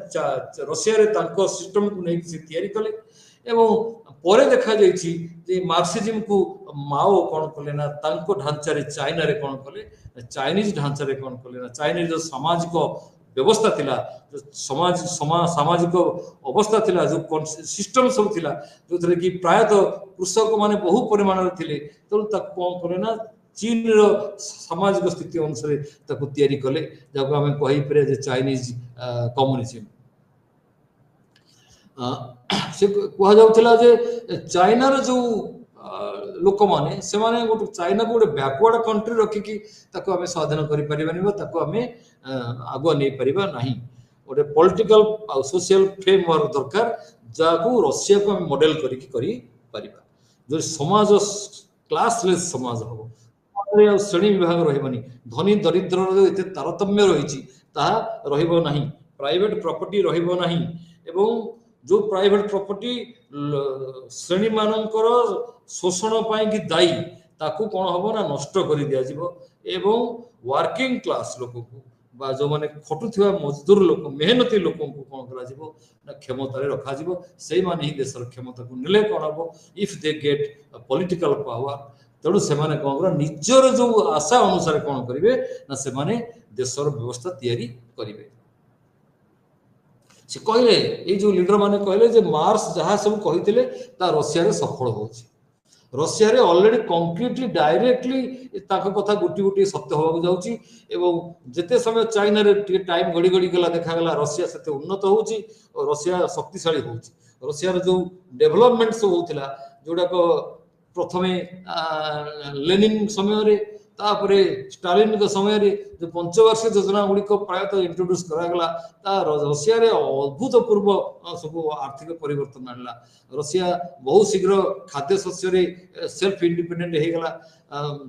रशिया रे तांको सिस्टम को नै से तयारी कले एवं परे देखा जाइछि जे मार्क्सिज्म को माओ कोन कले ना तांको ढांचा रे चाइना रे कोन कले चाइनीज ढांचा रे कोन कले ना चाइनीज जो सामाजिक व्यवस्था थिला जो सामाजिक अवस्था थिला जो सिस्टम सब थिला जो थरे कि प्राय तो कृषक माने बहु परिमाण रे थिले तो तक कोन करे ना चीन रो सामाजिक स्थिति अनुसार तक तयारी कले जब हमें कहि परे जे चाइनीज कम्युनिज्म से कहा जाउथिला जे चाइना रो जो लोक माने से माने गोटे चाइना को गोटे बैकवर्ड कंट्री रखी कि ताको हमें स्वाधीन करि परिबानी ताको हमें आगुआ नहीं परिबा नहीं गोटे पॉलिटिकल और सोशल फ्रेमवर्क दरकार जाको रशिया को हम मॉडल करी परिबा जो समाज क्लासलेस समाज हो श्रेणी विभाग रहबनी धनी दरिद्र जो एते तारतम्य रहिछि ताहा रहइबो नाही प्राइवेट प्रॉपर्टी रहइबो नाही एवं जो प्राइवेट प्रॉपर्टी श्रेणी मानकर शोषण पाई कि दायी ताकू कौन हम ना नष्ट कर दिया जीवो एवं वर्किंग क्लास लोक को बा जो माने खटुथिबा मजदूर लोक मेहनती लोक को कौन करा जीवो ना क्षमता रे रखा जीवो सेही माने ही देशर क्षमता को नेले कौन हबो if they get political power तेणु से निजर जो आशा अनुसार कौन करेंगे ना से देशर व्यवस्था तैयारी करेंगे से कहले ये जो लीडर माने कहले जे मार्स जहाँ सब कही रशिया रे सफल हो रशिया रे ऑलरेडी कंक्रीटली डायरेक्टली कथा गोटी गोटी सत्य होगा जाऊँगी एवं जिते समय चाइना रे टाइम गड़ी गड़ी गला देखा रशिया से उन्नत होउची और रशिया शक्तिशाली होउची रशिया रे जो डेवलपमेंट सब होता जोड़ाक प्रथमे लेनिन समय रे तापरे स्टालिन के समय रे जो पंचवार्षिक योजना गुड़िक प्रायतः इंट्रोड्यूस करागला रशिया रे अभूतपूर्व सब आर्थिक परिवर्तन आनला रशिया बहुत शीघ्र खाद्य शस्य रे सेल्फ इंडिपेंडेंट हो गला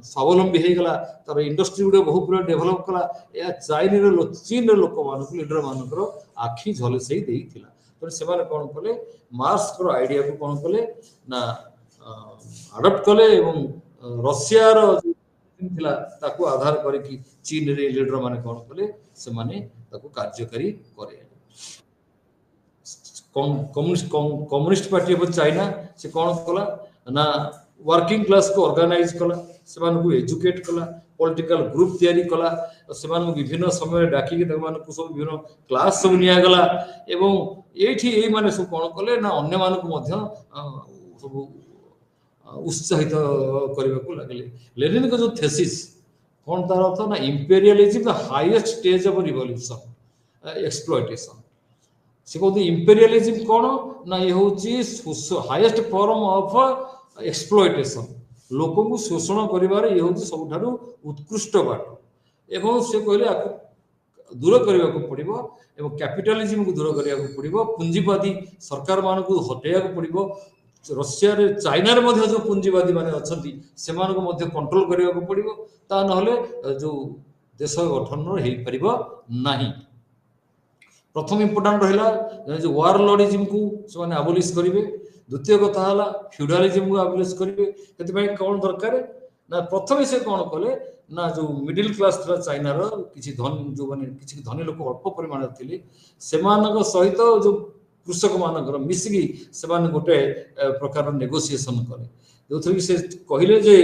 स्वावलंबी हो गला तार इंडस्ट्री गुड़े बहुत पूरा डेभलप कला या चीन रे लोक मान लीडर मानकर आखि झलसई देइथिला तो से कौन कले मार्क्स आइडिया को कौन कले ना अडप्ट कले एवं रशिया रो थिला ताकू आधार करके चीन रे लीडर माने कौन कले से माने ताकू कार्यकारी करे कम्युनिस्ट पार्टी ऑफ चाइना से कौन कला ना वर्किंग क्लास को ऑर्गेनाइज कला से एजुकेट कला पॉलिटिकल ग्रुप तैयारी कला से विभिन्न समय डाकी सब विभिन्न क्लास सब निया गला एवं ये माने सब कौन कले ना अन्य मानक सब उत्साहित करने को लगे लेनिन का जो थेसिस कौन तार अर्थ ना imperialism the highest stage of revolution exploitation से कहते इंपेरियलिज्म कौन ना ये हूँ हाईएस्ट फॉर्म ऑफ एक्सप्लॉयटेशन लोक को शोषण करिवार ये हूँ सब उत्कृष्ट बाट एवं से कहले दूर करने को पड़ो एवं कैपिटलिज्म को दूर करने को पड़ो पुंजीवादी सरकार मान को हटेया पड़ो रशिया रे चाइना रे जो पुंजीवादी माने अच्छी से कंट्रोल करने को पड़ो ता नहले जो देश गठन हो पार ना प्रथम इम्पोर्टाट रहा जो वार लॉर्डिज्म को से आबोलिश करेंगे द्वितीय कथा है फ्यूडालिज्म को आबोलिश करेंगे कौन दरकार ना प्रथम से कौन कले ना जो मिडिल क्लास था चाइना रो किसी धन जो माने किसी धनी लोक अल्प परिमाण थे से सहित जो कृषक मानकर मिसिकी से गोटे प्रकार नेगोसिएशन कले जो थी से कहले जे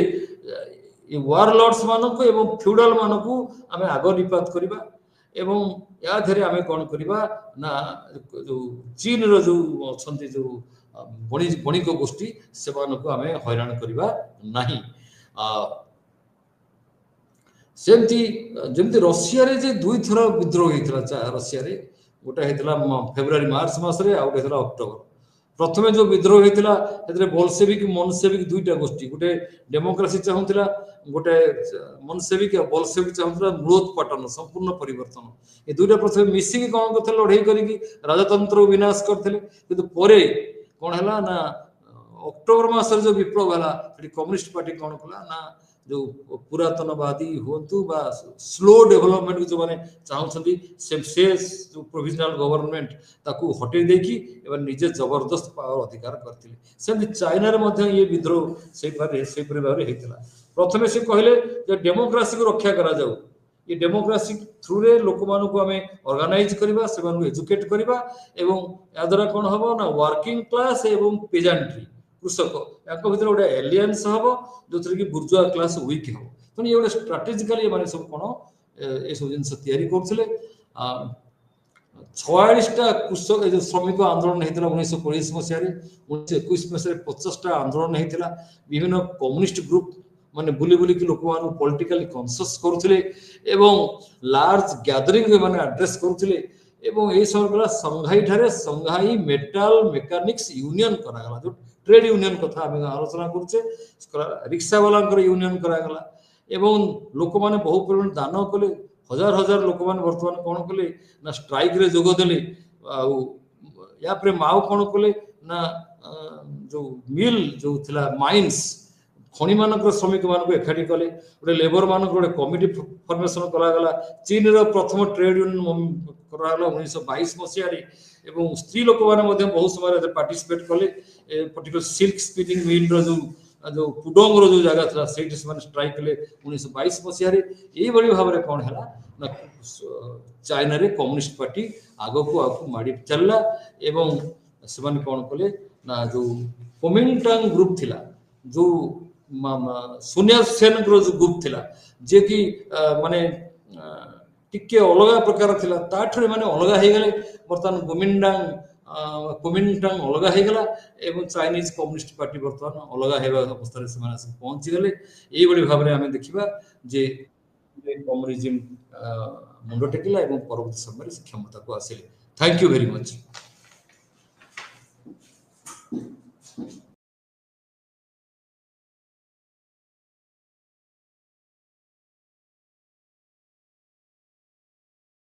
वार लॉर्ड्स मानक एवं फ्यूडाल मानक आम आग निपात करवा एवं या थे आम कौन करवा ना जो चीन रो जो अच्छा जो बणिक गोष्ठी से आम हैरान करवा नहीं सेमती जमती रशिया रे जे दुई थर विद्रोह होता रशिया रे गोटे होता फेब्रुआरी मार्च मसरे आ गए अक्टोबर प्रथम जो विद्रोह होता बोल्शेविक मनसेविक दुईटा गोष्ठी गोटे डेमोक्रेसी चाहूला गोटे मनसेविक बोल्शेविक चाहूला मूलोत्पाटन संपूर्ण परिवर्तन ये दुईटा प्रथम मिसिकी कौन करते लड़े करी राजतंत्र विनाश करते कौन है ना अक्टोबर मसर जो विप्लव है कम्युनिस्ट पार्टी कौन कला ना जो पुरातनवादी हूँ स्लो डेवलपमेंट जो मैंने चाहते से जो प्रोविजनल गवर्नमेंट ताकू हटे देकी निजे जबरदस्त पावर अधिकार करते सेमती चाइना रे ये विद्रोह से भाव होता प्रथम से कहले डेमोक्रेसी को रक्षा करा जाऊ ये डेमोक्रेसी थ्रू रे लोक मान को आम ऑर्गेनाइज करवा से एजुकेट करवा एवं या द्वारा कौन हम ना वर्किंग क्लास एवं पेजेंट्री कृषक या भर गोटे एलियंस हम जो थी कि बुर्जुआ क्लास वीक हम तेणु ये गोटे स्ट्राटेजिकली माने सब कौन ये सब जिन तैयारी करते 46टा कृषक जो श्रमिक आंदोलन होता 1920 मसीह 1921 मसीह 50टा आंदोलन होता विभिन्न कम्युनिस्ट ग्रुप माने बुली बुली कि लोक मान पॉलिटिकली कॉन्शियस करुले एवं लार्ज गैदरिंग माने एड्रेस करुले एवं यही समय गला संघाई ठारे संघाई मेटाल मेकानिक्स यूनियन करागला जो ट्रेड यूनियन कथा आम आलोचना करुचे रिक्शा वाला यूनियन करागला एवं लोक माने बहु परिमाण दान कले हजार हजार लोक माने वर्तमान कौन कले ना स्ट्राइक रे जोग देले या पर माओ कौन कले ना जो मिल जो थिला माइंस खनि मानक श्रमिक मानक एकाठी कले गोटे लेबर मानक गोटे कमिटी फॉर्मेशन करागला चीन रो प्रथम ट्रेड यूनियन करागला 1922 मसीह एवं स्त्री लोक माने बहुत समय पार्टिसिपेट कले पर्टिकुलर सिल्क स्पिनिंग मिल रो जो पुडोंग रो जो जगह था से स्ट्राइक कले 1922 मसीह यही भाव में कौन है ना चाइना रे कम्युनिस्ट पार्टी आग को आगे माड़ी चलला एवं से कौन कले ना जो कोमिंगटांग ग्रुप थिला जो सोनिया सेन जो ग्रुप थिला जे कि माने टिके अलग प्रकार थिला ताठरे माने अलग हे गले बर्तमान कुमिनटांग अलग हे गला एवं चाइनीज कम्युनिस्ट पार्टी बर्तमान अलग हेबा अवस्था रे समान पहुंची गले एई बडी भाबरे हमें देखिबा जे कम्युनिज्म मुंड टेकिला एवं परवर्ती समय से क्षमता को आसिले थैंक यू वेरी मच।